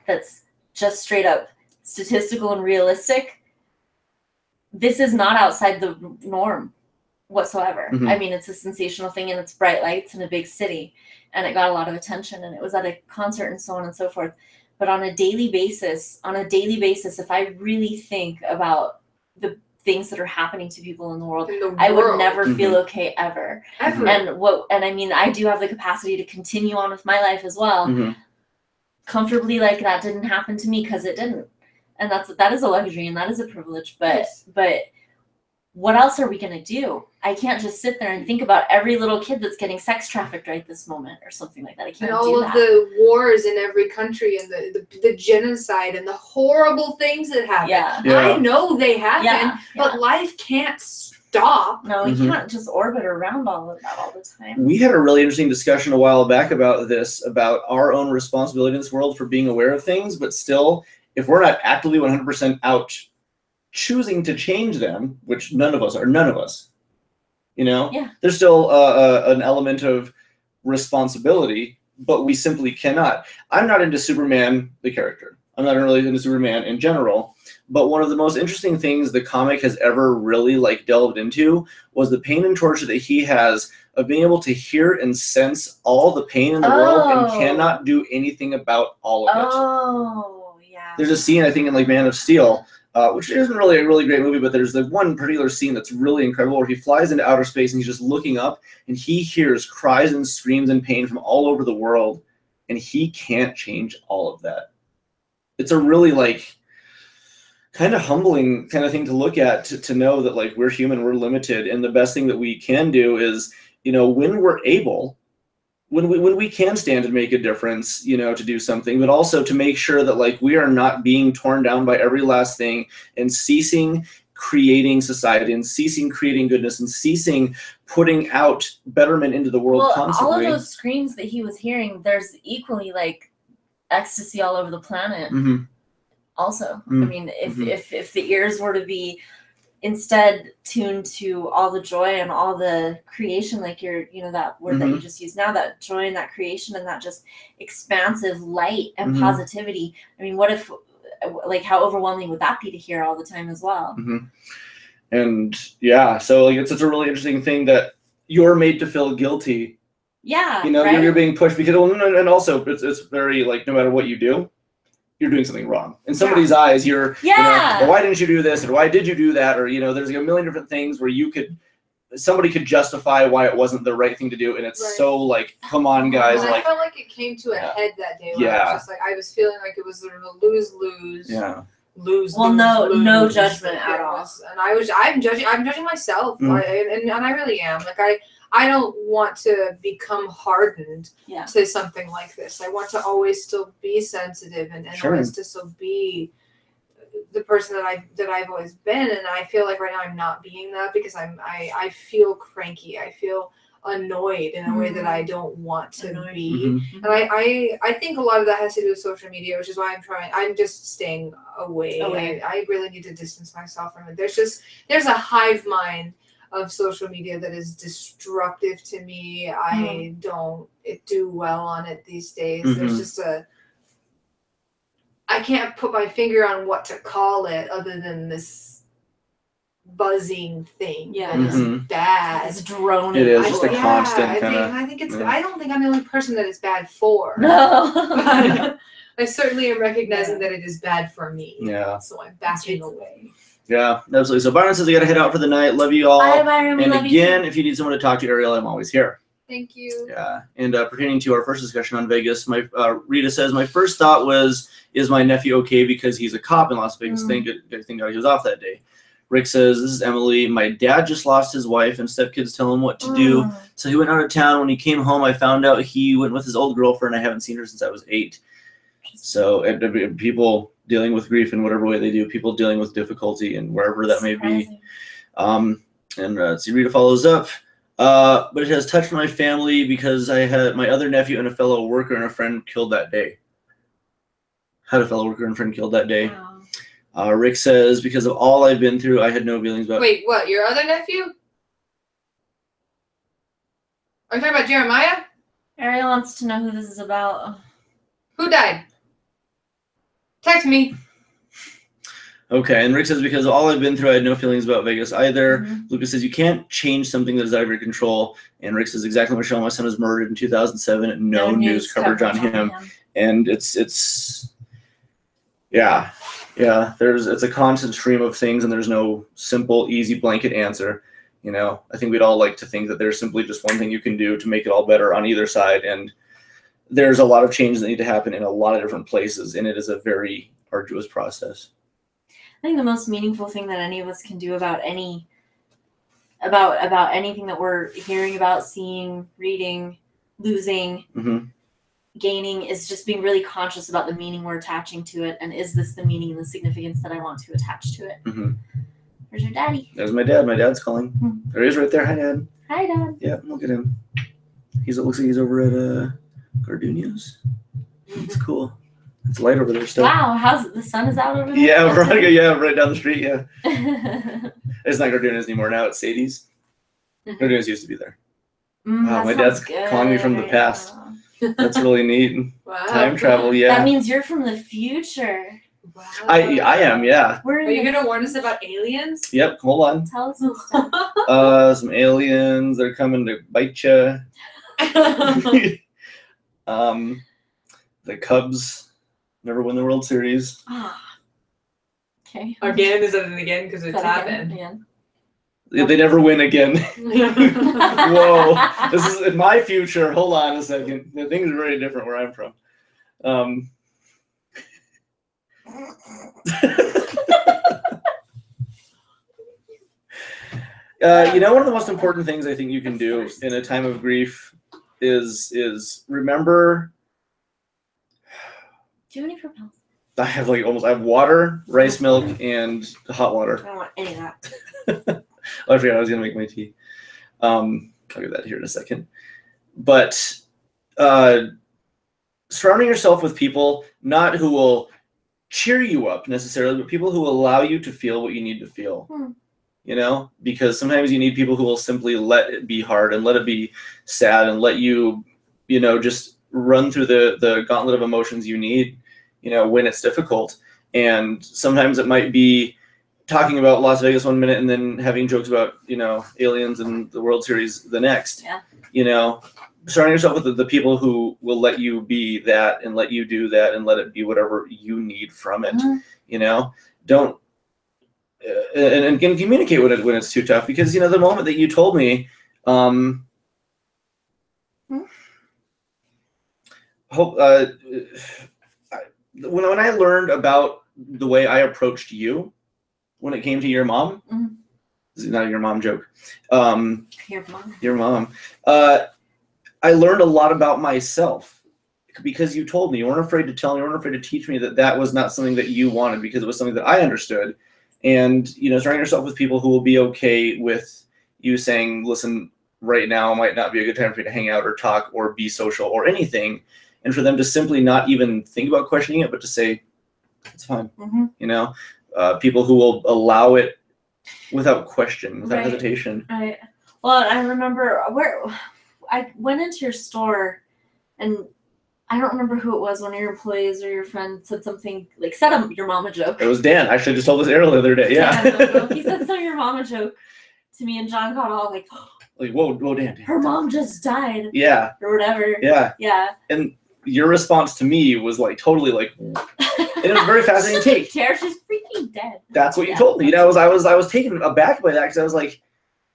that's just straight up statistical and realistic, this is not outside the norm whatsoever. I mean, it's a sensational thing, and it's bright lights in a big city, and it got a lot of attention, and it was at a concert and so on and so forth. But on a daily basis, if I really think about the things that are happening to people in the world, I would never feel okay ever. And I mean, I do have the capacity to continue on with my life as well, comfortably. Like, that didn't happen to me because it didn't, and that is a luxury and that is a privilege. But what else are we gonna do? I can't just sit there and think about every little kid that's getting sex trafficked right this moment or something like that. I can't do that. And all of the wars in every country, and the genocide and the horrible things that happen. I know they happen, but life can't stop. No, we can't just orbit around all of that all the time. We had a really interesting discussion a while back about this, about our own responsibility in this world for being aware of things, but still, if we're not actively 100% out choosing to change them, which none of us, you know, there's still an element of responsibility, but we simply cannot. I'm not into Superman, the character. I'm not really into Superman in general, but one of the most interesting things the comic has ever really like delved into was the pain and torture that he has of being able to hear and sense all the pain in the world and cannot do anything about all of it. There's a scene, I think, in like Man of Steel, which isn't really a really great movie, but there's the one particular scene that's really incredible where he flies into outer space and he's just looking up and he hears cries and screams and pain from all over the world, and he can't change all of that. It's a really like kind of humbling kind of thing to look at, to know that like we're human, we're limited, and the best thing that we can do is, you know, when we're able, when we can stand and make a difference, you know, to do something, but also to make sure that like we are not being torn down by every last thing, and ceasing creating society, and ceasing creating goodness, and ceasing putting out betterment into the world constantly. All of those screams that he was hearing, there's equally like ecstasy all over the planet. Also, I mean, if the ears were to be instead tuned to all the joy and all the creation, like that word that you just used now, that joy and that creation and that just expansive light and positivity. I mean, what if, like, how overwhelming would that be to hear all the time as well? And so like it's such a really interesting thing that you're made to feel guilty. You know, you're being pushed because, and also it's very like, no matter what you do, you're doing something wrong. In somebody's eyes, you're, you know, well, why didn't you do this? Or why did you do that? Or, you know, there's like a million different things where somebody could justify why it wasn't the right thing to do. And it's so like, come on, guys. I felt like it came to a head that day. When I was just like, I was feeling like it was sort of a lose-lose. No judgment at all. And I'm judging myself. And I really am. Like, I don't want to become hardened to something like this. I want to always still be sensitive and always to still be the person that I've always been. And I feel like right now I'm not being that because I feel cranky. I feel annoyed in a way that I don't want to be. And I think a lot of that has to do with social media, which is why I'm just staying away. I really need to distance myself from it. There's a hive mind of social media that is destructive to me. I don't do well on it these days. There's just I can't put my finger on what to call it other than this buzzing thing Yeah. that is Mhm. bad. It's droning. It is I- just a yeah, constant I think, kinda- and I think it's. yeah. I don't think I'm the only person that it's bad for. No. But I certainly am recognizing Yeah. that it is bad for me. Yeah. So I'm backing away. Yeah, absolutely. So Byron says I gotta head out for the night. Love you all. Bye, Byron. We And love you. again, if you need someone to talk to, Ariel, I'm always here. Thank you. Yeah. And pertaining to our first discussion on Vegas, my Rita says my first thought was, is my nephew okay because he's a cop in Las Vegas? Thank God he was off that day. Rick says, this is Emily. My dad just lost his wife and stepkids tell him what to do. So he went out of town. When he came home, I found out he went with his old girlfriend. I haven't seen her since I was 8. So people dealing with grief in whatever way they do, people dealing with difficulty and wherever that may be. And see, Rita follows up. But it has touched my family because I had my other nephew and a fellow worker and a friend killed that day. Had a fellow worker and friend killed that day. Wow. Rick says, because of all I've been through, I had no feelings about. Wait, what? Your other nephew? Are you talking about Jeremiah? Ariel wants to know who this is about. Who died? Text me. Okay, and Rick says, because of all I've been through, I had no feelings about Vegas either. Mhm. Lucas says, you can't change something that is out of your control. And Rick says, exactly, Michelle, my son was murdered in 2007. No news coverage on him. And it's yeah. It's a constant stream of things, and there's no simple, easy blanket answer. You know, I think we'd all like to think that there's simply just one thing you can do to make it all better on either side. And there's a lot of changes that need to happen in a lot of different places, and it is a very arduous process. I think the most meaningful thing that any of us can do about anything that we're hearing about, seeing, reading, losing, gaining is just being really conscious about the meaning we're attaching to it, and is this the meaning and the significance that I want to attach to it? Where's your daddy? There's my dad. My dad's calling. There he is right there. Hi, Dad. Hi, Dad. Yeah, look at him. It looks like he's over at Gardenia's. It's cool. It's light over there still. Wow, the sun is out over there? Yeah, Veronica, yeah, right down the street, yeah. It's not Gardenia's anymore now, it's Sadie's. Gardenia's used to be there. Wow, my dad's calling me from the past. That's really neat. Wow. Time travel, yeah. That means you're from the future. Wow. I am, yeah. We're Are you gonna warn us about aliens? Yep, hold on. Tell us some stuff. Some aliens, they're coming to bite you. The Cubs never win the World Series. Okay. Again? Is that an again? Because it's Is that happened. again? They never win again. Whoa, this is in my future. Hold on a second. The things are very different where I'm from. One of the most important things I think you can do in a time of grief is remember. Do you have any propels? I have water, rice milk, and hot water. I don't want any of that. Oh, I forgot I was gonna make my tea. I'll get that here in a second. But surrounding yourself with people not who will cheer you up necessarily, but people who allow you to feel what you need to feel. You know, because sometimes you need people who will simply let it be hard and let it be sad and let you, just run through the gauntlet of emotions you need, when it's difficult. And sometimes it might be talking about Las Vegas one minute and then having jokes about, aliens and the World Series the next. Yeah. Surrounding yourself with the people who will let you be that and let you do that and let it be whatever you need from it. Don't and can communicate when it's too tough, because the moment that you told me when I learned about the way I approached you when it came to your mom, this is not a your mom joke. Your mom. I learned a lot about myself because you told me. You weren't afraid to tell me. You weren't afraid to teach me that was not something that you wanted, because it was something that I understood. And, surrounding yourself with people who will be okay with you saying, listen, right now might not be a good time for you to hang out or talk or be social or anything. And for them to simply not even think about questioning it, but to say, it's fine. People who will allow it without question, without hesitation. Right. Well, I remember I went into your store, and I don't remember who it was. One of your employees or your friend said something like, said your mama joke. It was Dan. I actually just told this Ariel the other day. Yeah. Dan, he said some your mama joke to me, and John got all like, like, whoa, Dan. Her mom just died. Yeah. Or whatever. Yeah. Yeah. And your response to me was like totally like, and it was very fascinating take. She's freaking dead. That's what you told me. You know, I was taken aback by that because I was like,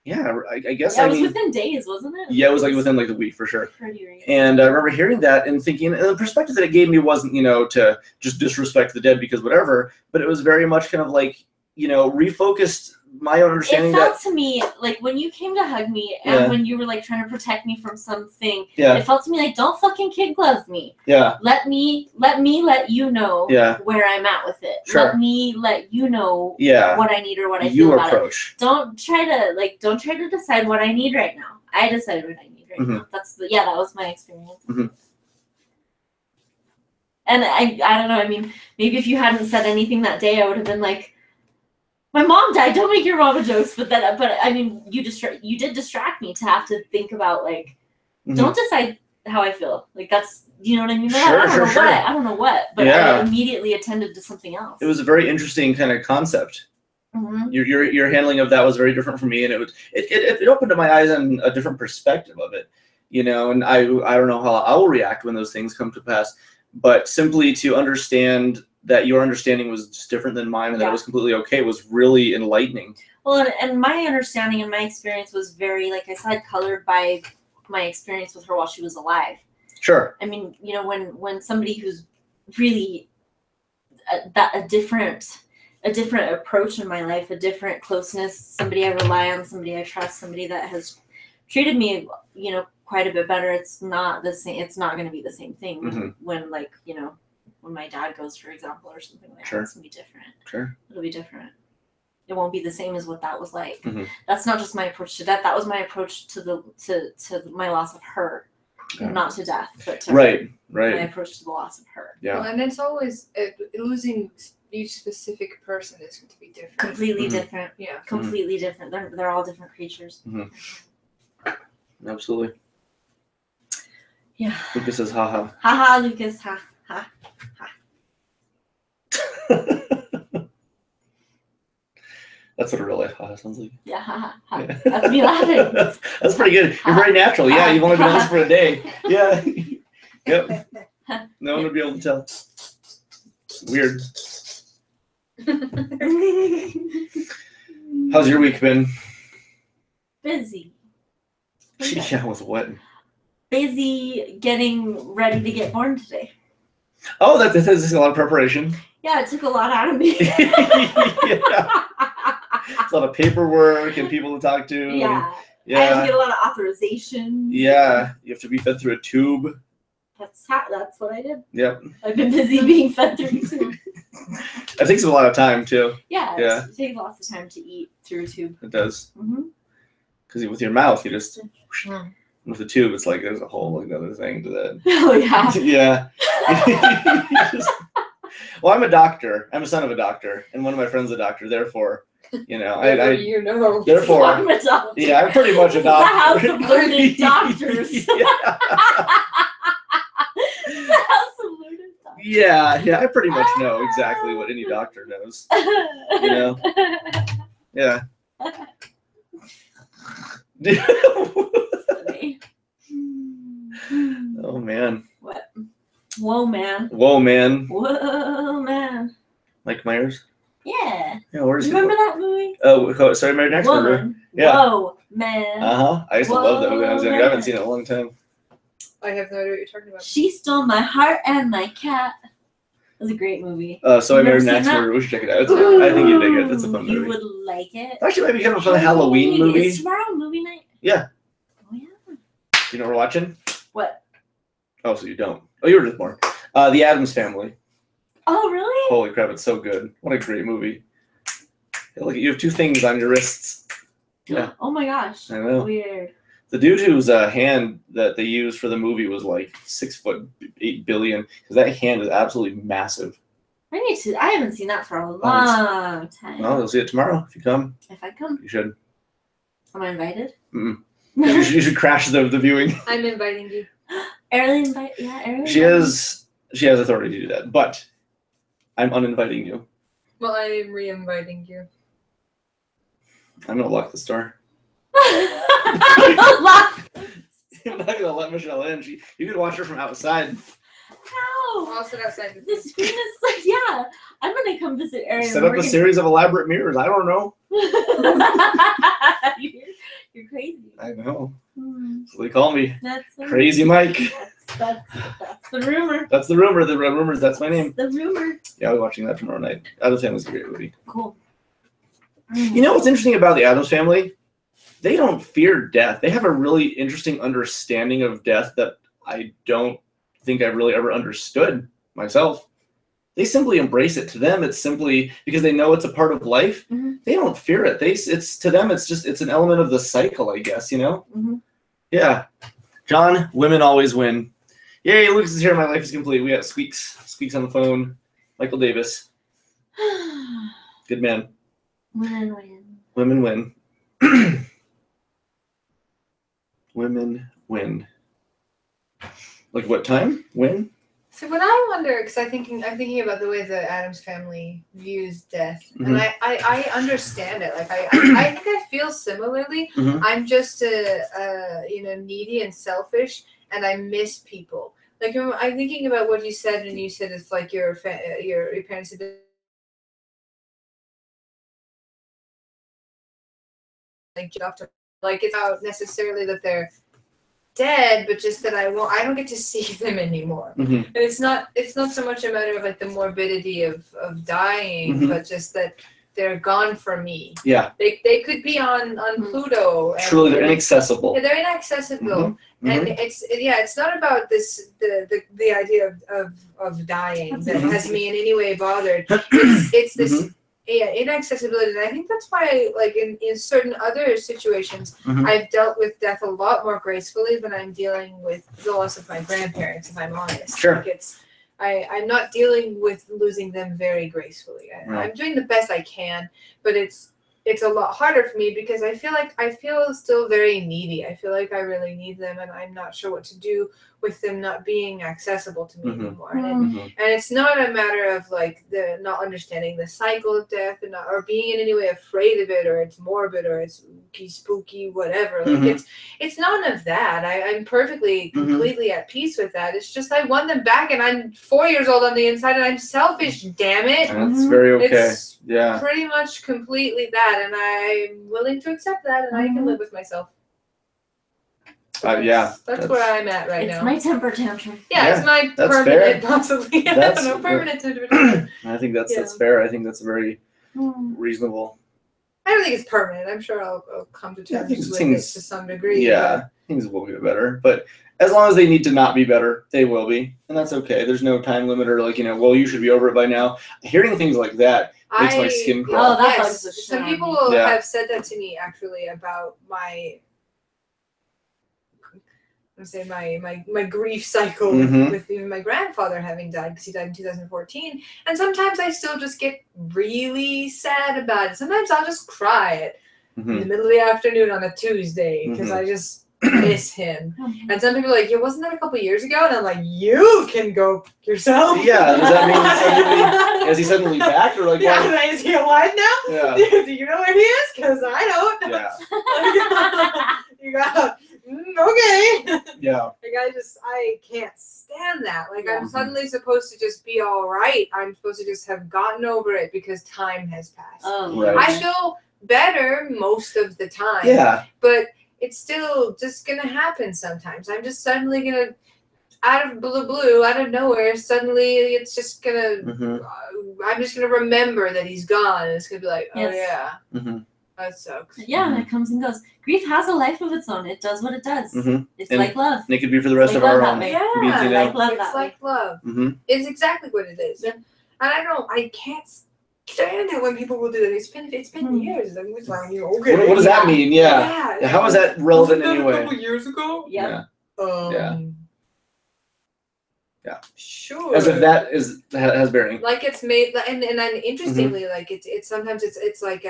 yeah, I guess. Yeah, it was within days, wasn't it? Yeah, it was like within like the week for sure. Pretty recent. And I remember hearing that and thinking, and the perspective that it gave me wasn't, to just disrespect the dead because whatever, but it was very much kind of like, refocused my own understanding. It felt to me like when you came to hug me and when you were like trying to protect me from something, it felt to me like, don't fucking kid glove me. Yeah. Let me let you know where I'm at with it. Sure. Let me let you know what I need or what I feel Your about approach. it. Don't try to decide what I need right now. I decide what I need right now. That was my experience. Mm-hmm. And I don't know, I mean, maybe if you hadn't said anything that day, I would have been like, my mom died. Don't make your mama jokes. But I mean, you did distract me to have to think about like, don't decide how I feel. Like that's, you know what I mean? Like, I don't know what. But I immediately attended to something else. It was a very interesting kind of concept. Mm-hmm. Your handling of that was very different from me, and it opened up my eyes on a different perspective of it. And I don't know how I will react when those things come to pass, but simply to understand that your understanding was just different than mine and that it was completely okay was really enlightening. Well, and my understanding and my experience was very, like I said, colored by my experience with her while she was alive. Sure. I mean, when somebody who's really a different approach in my life, a different closeness, somebody I rely on, somebody I trust, somebody that has treated me, quite a bit better. It's not the same. It's not going to be the same thing when when my dad goes, for example, or something like that. It's going to be different. Sure. It'll be different. It won't be the same as what that was like. Mm-hmm. That's not just my approach to death. That was my approach to my loss of her, not to death, but to her. My approach to the loss of her. Yeah. Well, and it's always losing each specific person is going to be different. Completely different. Yeah. Completely different. They're all different creatures. Mm-hmm. Absolutely. Yeah. Lucas says, haha. Haha, Lucas, ha ha. That's what a real life haha sounds like. Yeah, ha ha. Yeah. That's me laughing. That's pretty good. You're very natural. Yeah, you've only been doing this for a day. Yeah. Yep. No one would be able to tell. Weird. How's your week been? Busy. Yeah, with what? Busy getting ready to get born today. Oh, that is a lot of preparation. Yeah, it took a lot out of me. Yeah. It's a lot of paperwork and people to talk to. Yeah. Yeah. I have to get a lot of authorization. Yeah. You have to be fed through a tube. That's what I did. Yep. I've been busy being fed through a tube. It takes a lot of time too. Yeah. It takes lots of time to eat through a tube. It does. Mm-hmm. Because with your mouth, you just... With the tube, it's like there's a whole other thing to that. Oh, yeah. Yeah. Well, I'm a doctor. I'm a son of a doctor, and one of my friends is a doctor. Therefore, Therefore, I'm a doctor. Yeah, I'm pretty much a doctor. It's the house of learned doctors. Yeah, I pretty much know exactly what any doctor knows. Yeah. Oh man. What? Whoa man. Whoa man. Whoa man. Mike Myers? Yeah. Yeah, where's Remember that movie? Oh, sorry, Married Next Door. Yeah. Whoa man. I used to love that movie when I was younger. I haven't seen it in a long time. I have no idea what you're talking about. She stole my heart and my cat. It was a great movie. So I Married Next Door. We should check it out. I think you'd dig it. It's a fun movie. You would like it. Actually, might be kind of a fun Halloween movie. Is tomorrow movie night? Yeah. Oh yeah. You know what we're watching? What? Oh, so you don't. Oh, you were just born. The Addams Family. Oh, really? Holy crap, it's so good. What a great movie. Hey, look, you have two things on your wrists. Yeah. Oh my gosh. I know. Weird. The dude whose hand that they used for the movie was like 6'8" billion, because that hand is absolutely massive. I haven't seen that for a long time. Well, you'll see it tomorrow if you come. If I come. You should. Am I invited? Mm-mm. You should crash the viewing. I'm inviting you. Early invite. Yeah, early. She has authority to do that, but I'm uninviting you. Well, I am re-inviting you. I'm gonna lock the door. Lock. I'm not gonna let Michelle in. You can watch her from outside. I'll How? sit outside. The screen is like, yeah. I'm gonna come visit Erin. Set up a series of elaborate mirrors. I don't know. You're crazy. I know. Hmm. So they call me That's Crazy Mike. That's the rumor. That's the rumor. The rumors. That's my name. The rumor. Yeah, I'll be watching that tomorrow night. Addams Family's a great movie. Cool. You know what's interesting about the Addams Family? They don't fear death. They have a really interesting understanding of death that I don't think I've really ever understood myself. They simply embrace it. To them, it's simply because they know it's a part of life. Mhm. They don't fear it. It's to them, it's an element of the cycle, I guess. You know? Mhm. Yeah. John, women always win. Yay, Lucas is here. My life is complete. We got Squeaks on the phone. Michael Davis. Good man. Win. Women win. Women win. Like what time? When? So what I wonder, because I'm thinking about the way the Addams Family views death, and Mhm. I understand it. Like I think I feel similarly. Mhm. I'm just needy and selfish, and I miss people. Like I'm thinking about what you said, and you said it's like your parents have been like it's not necessarily that they're dead, but just that I don't get to see them anymore. Mhm. And it's not so much a matter of like the morbidity of dying, Mhm. but just that they're gone from me. Yeah. They could be on Pluto. And, Truly, they're inaccessible. Yeah, they're inaccessible. Mhm. And it's not about the idea of dying that has me in any way bothered. It's this inaccessibility, and I think that's why like in certain other situations Mhm. I've dealt with death a lot more gracefully than I'm dealing with the loss of my grandparents, if I'm honest. Sure. Like I'm not dealing with losing them very gracefully. I'm doing the best I can, but it's a lot harder for me because I feel still very needy. I feel like I really need them, and I'm not sure what to do with them not being accessible to me Mhm. anymore. Mhm. And it's not a matter of like the not understanding the cycle of death or being in any way afraid of it, or it's morbid, or it's spooky, whatever. Like Mhm. it's none of that. I'm perfectly, Mhm. completely at peace with that. It's just I want them back, and I'm 4 years old on the inside, and I'm selfish. Damn it! And that's very okay. It's Yeah. pretty much completely that, and I'm willing to accept that, and I can live with myself. Yeah. That's where I'm at right It's now. my temper tantrum. Yeah, it's my that's permanent, fair. possibly. That's- permanent temper tantrum. I think that's Yeah. fair. I think that's very Hmm. reasonable. I don't think it's permanent. I'm sure I'll come to Yeah, I terms think with things- it to some degree. Yeah, things will be better. But as long as they need to not be better, they will be. And that's okay. There's no time limit or like, well, you should be over it by now. Hearing things like that makes my skin crawl. Oh, that bugs the shit Some out of people me. Yeah. have said that to me actually about my grief cycle Mhm. with even my grandfather having died, because he died in 2014. And sometimes I still just get really sad about it. Sometimes I'll just cry in Mhm. the middle of the afternoon on a Tuesday because I just miss him. And some people are like, yeah, wasn't that a couple years ago? And I'm like, you can go yourself. Yeah, does that mean is he suddenly back or like Yeah, why? is he alive now? Yeah. Do you know where he is? Because I don't. Yeah. You got okay. Yeah. Like I can't stand that. Like Yeah. I'm suddenly supposed to just be all right. I'm supposed to just have gotten over it because time has passed. Oh, Right. I feel better most of the time. Yeah. But it's still just gonna happen sometimes. I'm just suddenly gonna, out of blue, out of nowhere, suddenly it's just gonna. Mhm. I'm just gonna remember that he's gone, and it's gonna be like, oh Yes. yeah, Mhm. that sucks. Yeah, it comes and goes. Grief has a life of its own. It does what it does. Mhm. It's And- like love. And it could be for the rest Like of our love that own. way. Yeah, Means, you know. Like love it's that like love. Mhm. It's exactly what it is. Yeah. And I can't stand it when people will do that. It's been years. I'm just like, okay. What does that mean? Yeah. Yeah. How is that relevant Wasn't that anyway? a couple years ago? Yep. Yeah. Yeah. Sure. As if that has bearing. Like it's made, and then interestingly, Mm-hmm. like it's sometimes it's like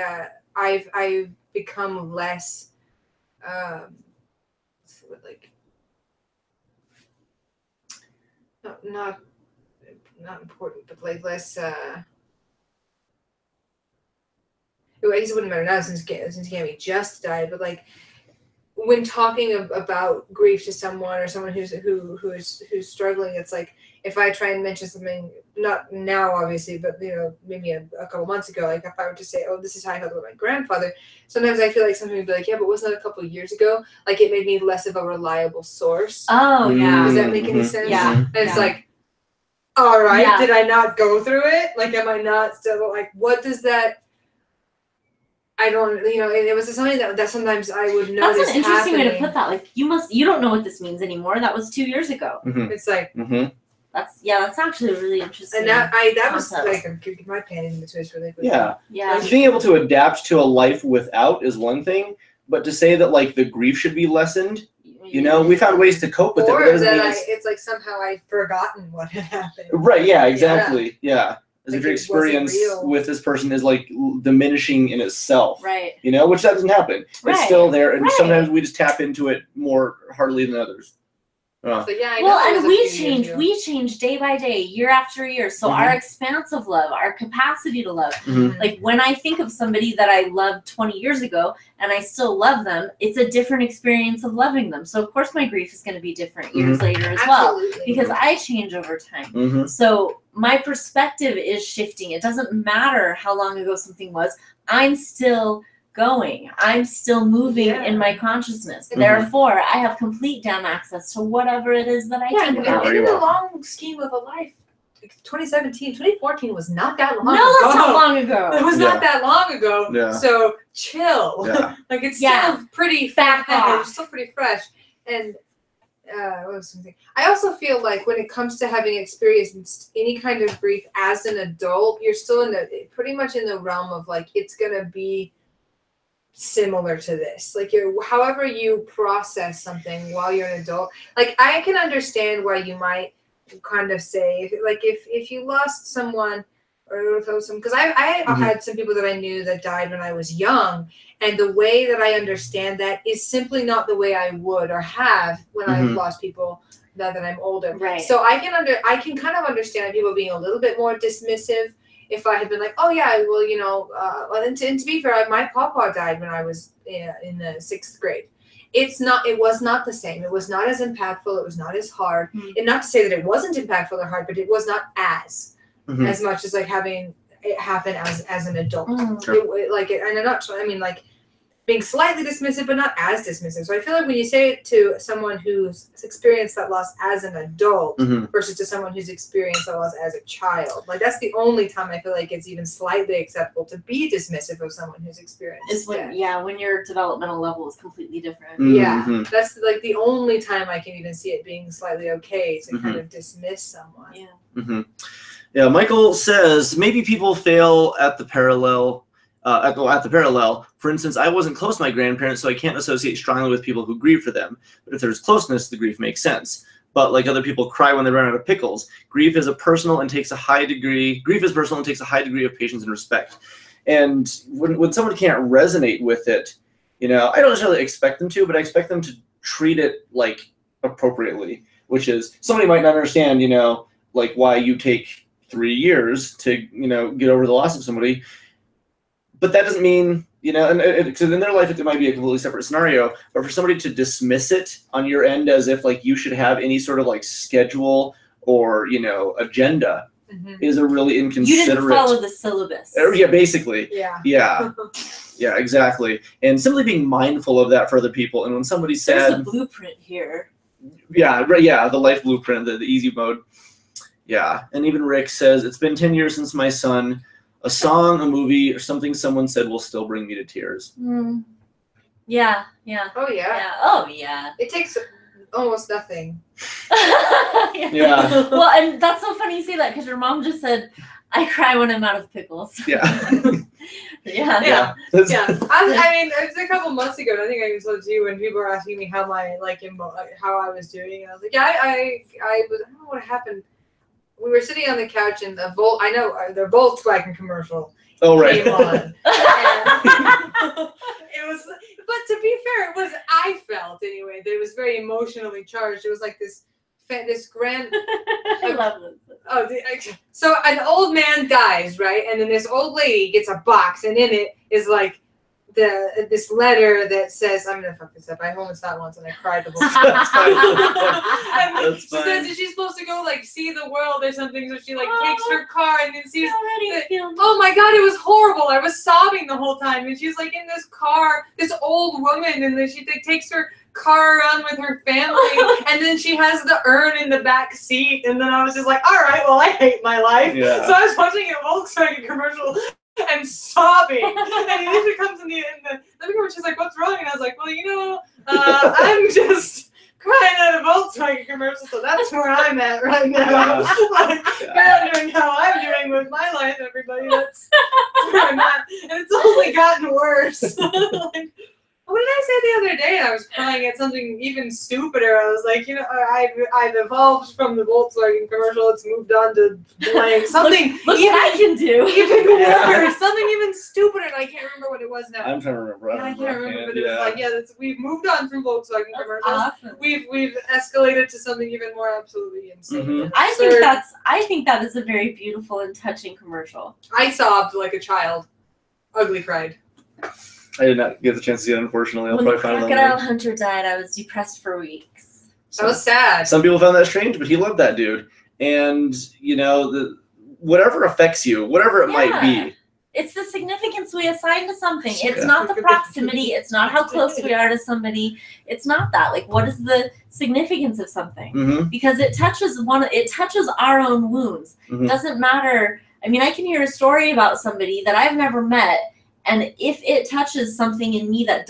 I've become less like not important, but like less. I guess it wouldn't matter now since Gammy just died, but like when talking about grief to someone or someone who's struggling, it's like if I try and mention something, not now obviously, but maybe a couple months ago, like if I were to say, oh, this is how I felt about my grandfather, sometimes I feel like somebody would be like, yeah, but wasn't that a couple of years ago? Like it made me less of a reliable source. Oh yeah. Does that make any sense? Yeah. And it's like, all right, Yeah. did I not go through it? Like, am I not still like, what does that? I don't, it was something that sometimes I would notice. That's an interesting way to happening. put that. Like you don't know what this means anymore. That was 2 years ago. It's like, that's actually really interesting. and that was concept. like, I'm keeping my pan in the twist really quick. Yeah. Yeah. Like, being able to adapt to a life without is one thing, but to say that like the grief should be lessened, we found ways to cope with it. But Or that doesn't that mean it's like somehow I'd forgotten what had happened. right. Yeah. Exactly. Yeah. As Like if your it wasn't experience real. with this person is like diminishing in itself. Right. Which that doesn't happen. Right. It's still there, and Right. sometimes we just tap into it more heartily than others. So yeah, I know Well, it and was a few years ago. we change day by day, year after year. So our expanse of love, our capacity to love. Mhm. Like when I think of somebody that I loved 20 years ago and I still love them, it's a different experience of loving them. So of course my grief is going to be different years later as well, Absolutely. because I change over time. Mhm. So my perspective is shifting. It doesn't matter how long ago something was. I'm still going. I'm still moving in my consciousness. Mhm. Therefore, I have complete down access to whatever it is that I think and about. very in the well. long scheme of a life, 2017, 2014 was not that long No, ago. that's not long It ago. was not that long ago. Yeah. So chill. Yeah. Like it's Yeah. still pretty Back fresh. off. It's still pretty fresh. And what was something? I also feel like when it comes to having experienced any kind of grief as an adult, you're still pretty much in the realm of like it's gonna be similar to this. Like however you process something while you're an adult. Like I can understand why you might kind of say like if you lost someone or because I had some people that I knew that died when I was young, and the way that I understand that is simply not the way I would or have when I've lost people now that I'm older. Right. So I can kind of understand people being a little bit more dismissive. If I had been like, oh yeah, well, and to be fair, my papa died when I was in the 6th grade. It was not the same. It was not as impactful. It was not as hard. And not to say that it wasn't impactful or hard, but it was not as much as like having it happen as an adult. And I'm not, I mean, like being slightly dismissive, but not as dismissive. So I feel like when you say it to someone who's experienced that loss as an adult versus to someone who's experienced that loss as a child, like that's the only time I feel like it's even slightly acceptable to be dismissive of someone who's experienced Is when death. when your developmental level is completely different. Yeah, that's like the only time I can even see it being slightly okay to kind of dismiss someone. Yeah. Yeah, Michael says maybe people fail at the parallel. At the parallel, for instance, I wasn't close to my grandparents, so I can't associate strongly with people who grieve for them. But if there's closeness, the grief makes sense. But like other people cry when they run out of pickles, grief is personal and takes a high degree of patience and respect. And when someone can't resonate with it, I don't necessarily expect them to, but I expect them to treat it like appropriately, which is somebody might not understand, like why you take 3 years to, get over the loss of somebody. But that doesn't mean, and so in their life, it might be a completely separate scenario. But for somebody to dismiss it on your end as if like you should have any sort of like schedule or, agenda is a really inconsiderate. You didn't follow the syllabus. Yeah, basically. Yeah. Yeah. Yeah, exactly. And simply being mindful of that for other people. And when somebody's sad. There's a blueprint here. Yeah, right. Yeah, the life blueprint, the easy mode. Yeah. And even Rick says, it's been 10 years since my son. A song, a movie, or something someone said will still bring me to tears. Yeah. Oh yeah. Oh yeah. It takes almost nothing. Yeah. Well, and that's so funny you say that because your mom just said, "I cry when I'm out of pickles." Yeah. Yeah. Yeah. I mean, it was a couple months ago. And I think I told you when people were asking me how how I was doing, and I was like, yeah, I was. I don't know what happened. We were sitting on the couch and the the Volkswagen commercial Oh, right. came on. And it was, but to be fair, I felt anyway that it was very emotionally charged. It was like this this grand. I love this. Oh, so an old man dies, right? And then this old lady gets a box, and in it is like this letter that says, I'm gonna fuck this up. I only saw it once and I cried the whole time. That's fine. And That's she fine. says that she's supposed to go like see the world or something, so she like takes her car and then sees. Feel Oh my god, it was horrible. I was sobbing the whole time, and she's like in this car, this old woman, and then she takes her car around with her family, and then she has the urn in the back seat, and then I was just like, all right, well, I hate my life. Yeah. So I was watching a Volkswagen commercial and sobbing, and then she comes in the living room, she's like, what's wrong? And I was like, well, you know, I'm just crying at a Volkswagen commercial, so that's where I'm at right now. Like, you're not doing how I'm doing with my life, everybody. That's where I'm at, and it's only gotten worse. Like, what did I say the other day? I was crying at something even stupider. I was like, you know, I've evolved from the Volkswagen commercial. It's moved on to blank. Something Look even, what I can do. even Yeah. worse. Something even stupider. And I can't remember what it was now. I'm trying to remember. I can't remember, but it Yeah. was like, we've moved on from Volkswagen That's commercials. awesome. We've escalated to something even more absolutely insane. Mhm. and I absurd. think that is a very beautiful and touching commercial. I sobbed like a child. Ugly cried. I did not get the chance to see it, unfortunately. I'll When the probably find it crocodile online. hunter died, I was depressed for weeks. That was sad. Some people found that strange, but he loved that dude. And, you know, whatever affects you, whatever it might be. It's the significance we assign to something. It's Yeah. not the proximity. It's not how close we are to somebody. It's not that. Like, what is the significance of something? Mm-hmm. Because it touches our own wounds. Mhm. Doesn't matter. I mean, I can hear a story about somebody that I've never met, and if it touches something in me that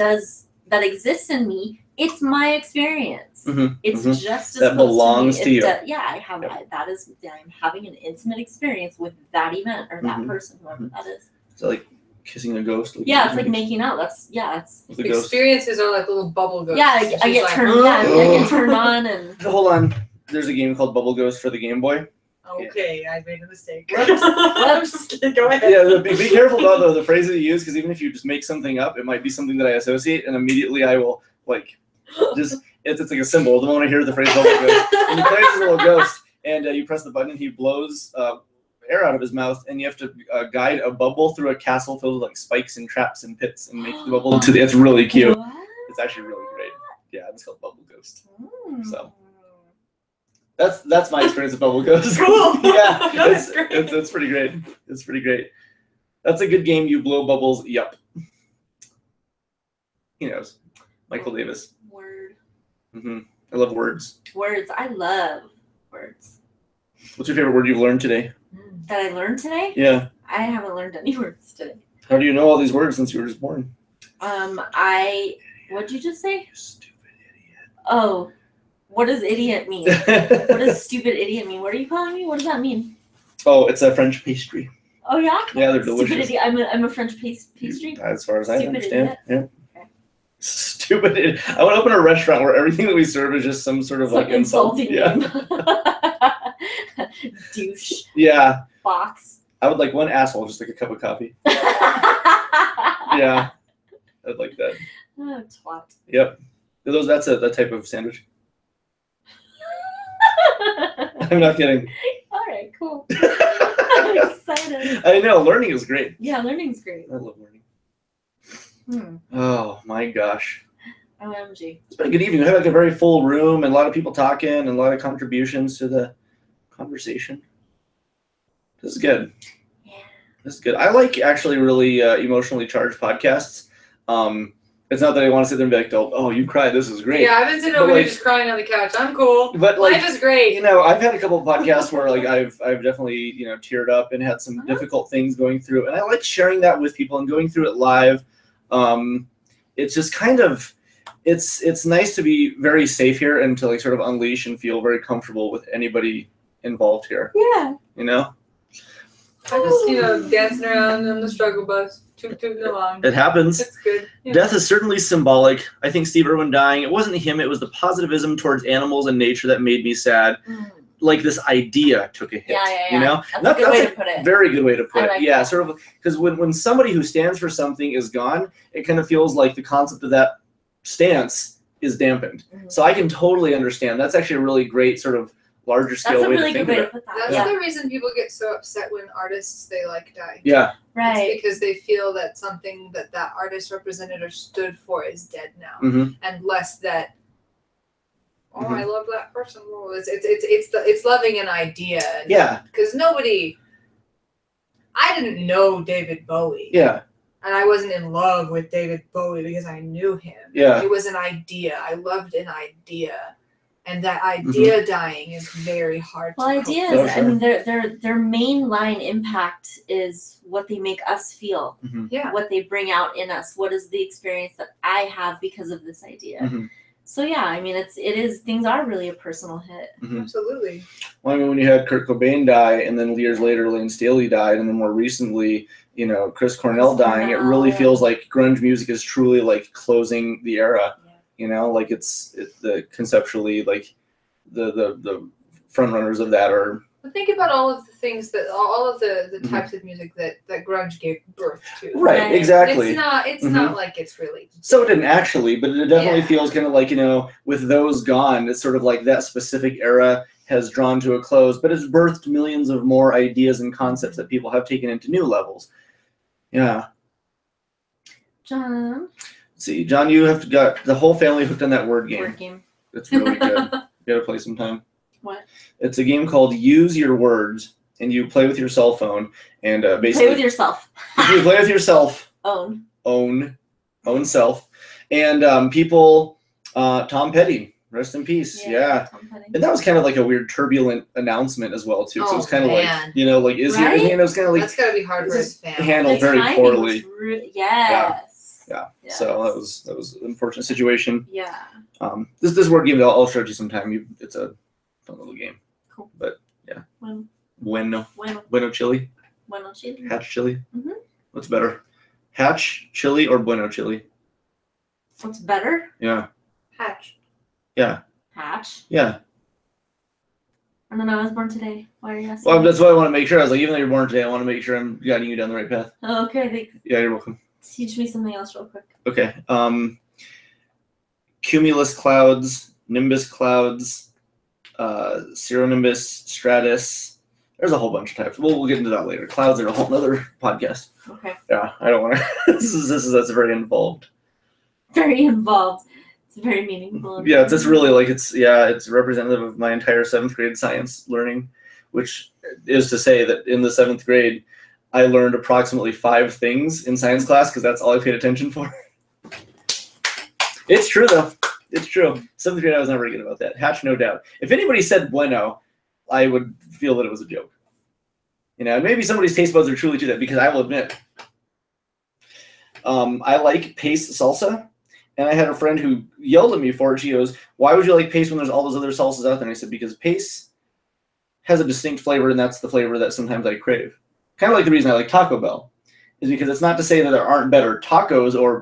exists in me, it's my experience. Mhm. It's Mhm. just as That close belongs to to me. you. I'm having an intimate experience with that event or that Mhm. person, whoever that is. So, like, kissing a ghost. Yeah, it's like making out. It's with a ghost. Experiences are like little bubble ghosts. yeah. I She's get like, turned. Yeah, I get turned on, and Hold on. There's a game called Bubble Ghost for the Game Boy. Okay, I made a mistake. Whoops. I'm just kidding. Go ahead. Yeah, be careful though the phrases you use, because even if you just make something up, it might be something that I associate, and immediately I will like just it's like a symbol. The moment I hear the phrase Bubble Ghost, and you play as a little ghost, and you press the button, and he blows air out of his mouth, and you have to guide a bubble through a castle filled with like spikes and traps and pits, and make the bubble into. It's really cute. What? It's actually really great. Yeah, it's called Bubble Ghost. Mm. So. That's my experience of Bubble Ghost. Cool. Yeah, That's great. it's pretty great. It's pretty great. That's a good game. You blow bubbles. Yup. He knows. Michael Davis. Word. I love words. Words. I love words. What's your favorite word you've learned today? That I learned today? Yeah. I haven't learned any words today. How do you know all these words since you were just born? What'd you just say? You stupid Oh, what does idiot mean? What idiot. does stupid idiot mean? What are you calling me? What does that mean? Oh, it's a French pastry. Oh yeah? Yeah, they're Stupid delicious. idiot. I'm a French pastry. As far as I Stupid understand. idiot. Yeah. Okay. Stupid idiot. I want to open a restaurant where everything that we serve is just some sort of Some like insult. insulting Yeah. name. Douche. Yeah. Box. I would like one asshole, just like a cup of coffee. Yeah. I'd like that. Oh, twat. Yep. That's that type of sandwich. I'm not kidding. All right, cool. I'm excited. I know, learning is great. Yeah, learning's great. I love learning. Oh my gosh. OMG. It's been a good evening. We had like a very full room and a lot of people talking and a lot of contributions to the conversation. This is good. Yeah. This is good. I like actually really emotionally charged podcasts. It's not that I want to sit there and be like, oh, you cried. This is great. Yeah, I've been sitting But, over here like- just crying on the couch. I'm cool. But like, Life is great. you know, I've had a couple of podcasts where like I've definitely, you know, teared up and had some Uh-huh. difficult things going through, and I like sharing that with people and going through it live. It's just kind of it's nice to be very safe here and to like sort of unleash and feel very comfortable with anybody involved here. Yeah. You know, I'm just, you know, dancing around on the struggle bus, tooting along. it happens. It's good. Yeah. Death is certainly symbolic. I think Steve Irwin dying, it wasn't him, it was the positivism towards animals and nature that made me sad. Like this idea took a hit. Yeah. You know? That's a good way to put it. Very good way to put I it. like Yeah, that. sort of because when somebody who stands for something is gone, it kind of feels like the concept of that stance is dampened. Mhm. So I can totally understand. That's actually a really great sort of larger scale That's a way really to good think way of to it. put that. That's the reason people get so upset when artists they like die. Yeah. Right. It's because they feel that something that artist represented or stood for is dead now, hmm and less that. Oh, Mhm. I love that person. Well, it's loving an idea. Yeah. Because I didn't know David Bowie. Yeah. And I wasn't in love with David Bowie because I knew him. Yeah. It was an idea. I loved an idea. And that idea dying is very hard Well, to cope ideas. with. Oh, sure. I mean, their main line impact is what they make us feel, Yeah. what they bring out in us. What is the experience that I have because of this idea? Mhm. So yeah, I mean, it is things are really a personal hit. Absolutely. Well, I mean, when you had Kurt Cobain die, and then years later Lane Staley died, and then more recently, Chris Cornell dying, it really Cornell. feels like grunge music is truly like closing the era. Yeah. Like it's the conceptually like the front runners of that are. But think about all of the things that all of the Mhm. types of music that grunge gave birth to. Right, Right. exactly. It's Mhm. not like it's really. So it didn't actually, but it definitely Yeah. feels kind of like, with those gone, it's sort of like that specific era has drawn to a close, but it's birthed millions of more ideas and concepts that people have taken into new levels. Yeah. John, Let's see, John, you have got the whole family hooked on that word game. word game. It's really good. You gotta play sometime. What? It's a game called Use Your Words, and you play with your cell phone, and basically Play with yourself. you play with yourself. Own. Own self, and people. Tom Petty, rest in peace. Yeah. Tom Petty. And that was kind of like a weird turbulent announcement as well too. So it was kind of like, man. like is Right? he? It was kind of like That's gotta be hard for his family. handled The very timing poorly. was yes. Yeah. Yes. So that was an unfortunate situation. Yeah. This word game I'll show you sometime. It's a fun little game. Cool. But yeah. Bueno. Bueno chili. Bueno chili. Hatch chili. Mhm. What's better? Hatch chili or bueno chili? What's better? Yeah. Hatch. Yeah. Hatch. Yeah. I don't know. I was born today. Why are you asking? Well, me? that's what I want to make sure. I was like, even though you're born today, I want to make sure I'm guiding you down the right path. Oh, okay. Thanks. Yeah, you're welcome. Teach me something else real quick. Okay. Cumulus clouds, nimbus clouds, cirronimbus, stratus. There's a whole bunch of types. We'll get into that later. Clouds are a whole other podcast. Okay. Yeah, I don't want to. That's very involved. Very involved. It's very meaningful. Yeah, it's just really like it's representative of my entire 7th grade science learning, which is to say that in the 7th grade, I learned approximately 5 things in science class because that's all I paid attention for. It's true though. It's true. 7th grade, I was never good about that. Hatch, no doubt. If anybody said bueno, I would feel that it was a joke. Maybe somebody's taste buds are truly to that because I will admit, I like paste salsa. And I had a friend who yelled at me for it. She goes, "Why would you like paste when there's all those other salsas out there?" And I said, "Because paste has a distinct flavor, and that's the flavor that sometimes I crave." Kind of like the reason I like Taco Bell is because it's not to say that there aren't better tacos or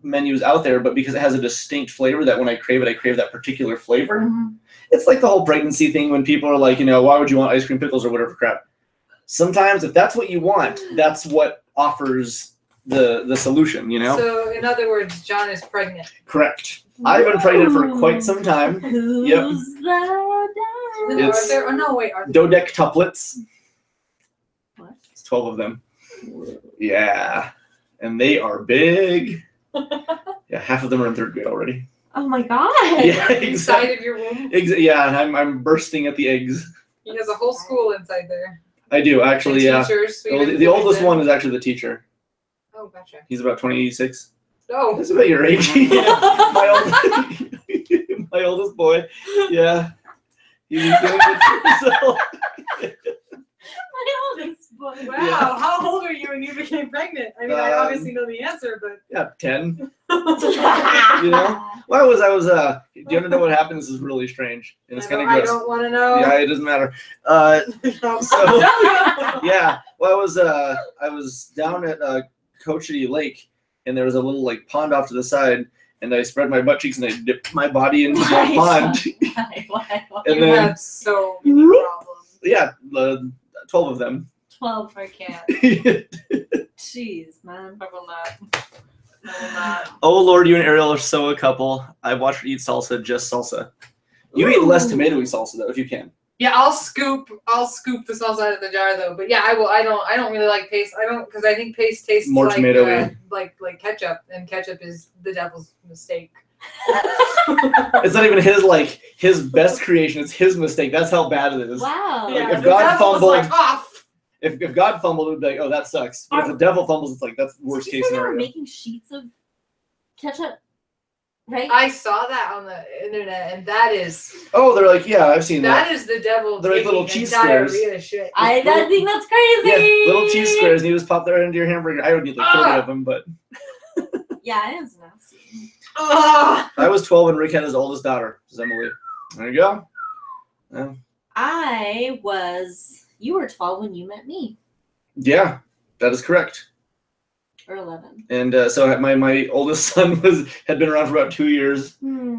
menus out there, but because it has a distinct flavor that when I crave it, I crave that particular flavor. Mhm. It's like the whole pregnancy thing when people are like, why would you want ice cream pickles or whatever crap? Sometimes if that's what you want, that's what offers the solution, So in other words, John is pregnant. Correct. I've been pregnant for quite some time. Who's Yep. the dad? It's- Are there? Oh no, wait. Are there? Dodectuplets. What? It's 12 of them. Yeah. And they are big. Yeah, half of them are in 3rd grade already. Oh my god. Yeah, Inside exactly. of your womb? Yeah, and I'm bursting at the eggs. He has a whole school inside there. I do, actually, And yeah. teachers, we Well, even the oldest them. one is actually the teacher. Oh, gotcha. He's about 26. Oh. That's about your age. My oldest boy. Yeah. He's doing it for himself. My oldest boy. Wow. Yeah. How old were you when you became pregnant? I mean, I obviously know the answer, but. Yeah, 10. Well, I was do you want to know what happened? This is really strange. And it's kind of I gross. don't want to know. Yeah, it doesn't matter. So yeah, well, I was down at Cochise Lake, and there was a little like pond off to the side, and I spread my butt cheeks and I dipped my body into the pond. Why? And You then have so many problems. yeah, 12 of them. 12. I can't. Jeez, man. I will not. No, I'm not. Oh Lord, you and Ariel are so a couple. I watched her eat salsa, just salsa. You eat less tomatoey salsa though, if you can. Yeah, I'll scoop the salsa out of the jar though. But yeah, I will. I don't really like paste. I don't because I think paste tastes More like tomatoey. like ketchup, and ketchup is the devil's mistake. It's not even his best creation. It's his mistake. That's how bad it is. Wow. Like, if the God devil's fumbled- like off. If God fumbled, it would be like, oh, that sucks. But if the devil fumbles, it's like, that's the worst case We're scenario. making sheets of ketchup, right? I saw that on the internet, and that is Oh, they're like, yeah, I've seen that. that is the devil. They're like little taking cheese diarrhea squares. Shit. I think that's crazy. Yeah, little cheese squares, and you just pop that right into your hamburger. I would need like 30 of them, but Yeah, it is nasty. Ugh. I was 12 and Rick had his oldest daughter, is Emily. There you go. You were 12 when you met me, Yeah, that is correct. or 11. And so my oldest son had been around for about 2 years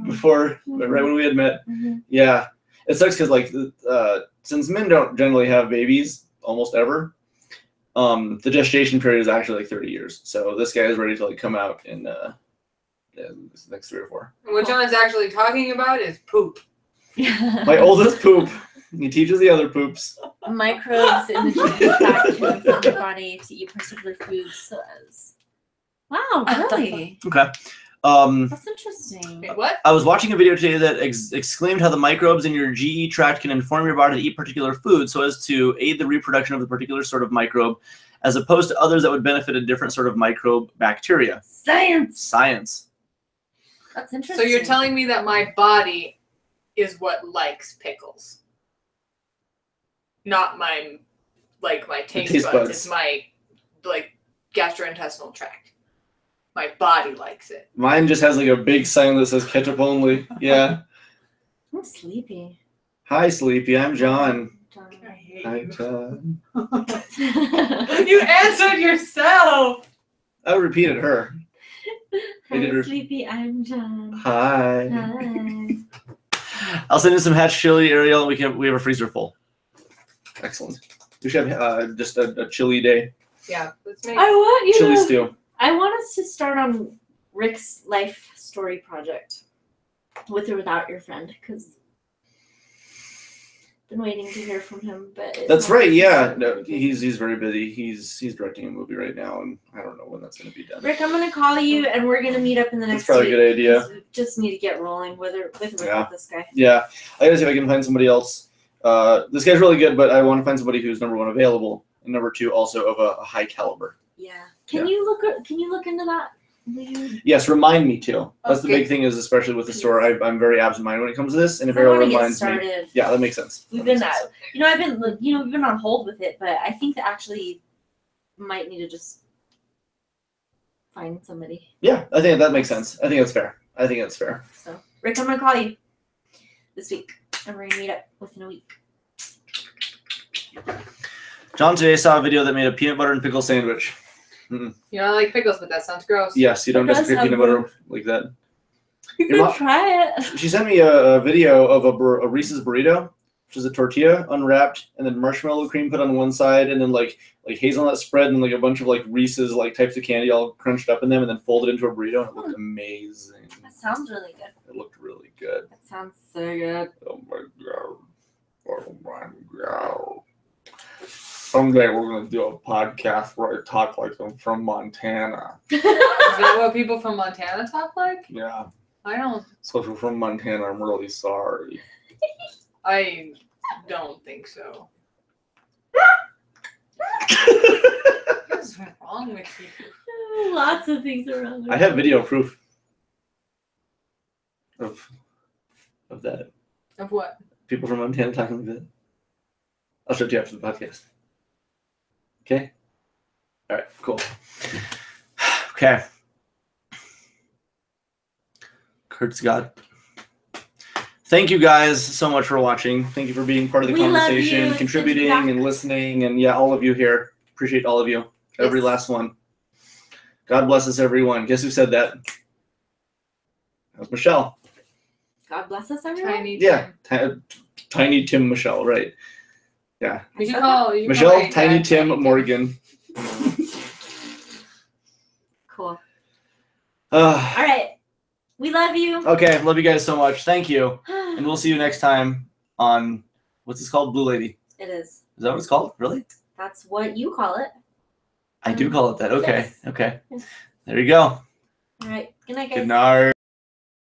before, right when we had met. Mhm. Yeah, it sucks because like since men don't generally have babies almost ever, the gestation period is actually like 30 years. So this guy is ready to like come out in this next 3 or 4. What John's actually talking about is poop. My oldest poop. He teaches the other poops. Microbes in the GI tract can inform the body to eat particular foods. Says, wow, really? Okay. That's interesting. Wait, what? I was watching a video today that exclaimed how the microbes in your GE tract can inform your body to eat particular foods so as to aid the reproduction of the particular sort of microbe, as opposed to others that would benefit a different sort of microbe bacteria. Science. That's interesting. So you're telling me that my body is what likes pickles, not my taste buds. It's my gastrointestinal tract. My body likes it. Mine just has like a big sign that says ketchup only. Yeah. I'm sleepy. Hi, Sleepy. I'm John. I hate Hi, you. John. You answered yourself. I repeated her. Hi, did her- sleepy. I'm John. Hi. Hi. I'll send you some hatch chili, Ariel. We have a freezer full. Excellent. We should have just a chili day. Yeah, let's make. I want you Chili to. stew. I want us to start on Rick's life story project, with or without your friend, because been waiting to hear from him. But it's That's not right. Yeah. necessarily No, busy. he's very busy. He's directing a movie right now, and I don't know when that's going to be done. Rick, I'm gonna call you, and we're gonna meet up in the That's next probably a week. good idea. 'Cause we just need to get rolling with or Yeah. without this guy. Yeah, I gotta see if I can find somebody else. This guy's really good, but I want to find somebody who's number 1 available, and number 2 also of a high caliber. Yeah. Can you look into that? Will you? Yes, remind me to. That's the Okay. big thing is, especially with the store, I'm very absent-minded when it comes to this, and if I Ariel want to get reminds me, started. yeah, that makes sense. We've That been, makes sense. we've been on hold with it, but I think that actually might need to just find somebody. Yeah, I think that makes sense. I think that's fair. So, Rick, I'm gonna call you this week, and we're gonna meet up within a week. John today saw a video that made a peanut butter and pickle sandwich. You know, I like pickles, but that sounds gross. Yes, you don't That does just get sound peanut butter like that. You Your can mom- try it. She sent me a video of a Reese's burrito, which is a tortilla unwrapped, and then marshmallow cream put on one side, and then like hazelnut spread, and like a bunch of like Reese's like types of candy all crunched up in them, and then folded into a burrito. And it looked amazing. That sounds really good. It looked really good. That sounds so good. Oh my god! Oh my god! Someday we're gonna do a podcast where I talk like I'm from Montana. Is that what people from Montana talk like? Yeah. I don't. So if you're from Montana, I'm really sorry. I don't think so. What's wrong with you? Lots of things are wrong. with I have it. video proof of that. Of what? People from Montana talking like that. I'll show it to you after the podcast. Okay? Alright, cool. Okay. Kurt Scott. Thank you guys so much for watching. Thank you for being part of the We love you. conversation, It's contributing good to be and back. listening, and yeah, all of you here. Appreciate all of you. Every Yes. last one. God bless us, everyone. Guess who said that? That was Michelle. God bless us, everyone. Tiny. Yeah, Tim. Tiny Tim Michelle, right? Yeah, You can call you can Michelle, call my Tiny dad Tim Morgan. Cool. All right. We love you. Okay, love you guys so much. Thank you. And we'll see you next time on, what's this called? Blue Lady. It is. Is that what it's called? Really? That's what you call it. I do call it that. Okay. Yes. Okay. There you go. All right. Good night, guys. Good night.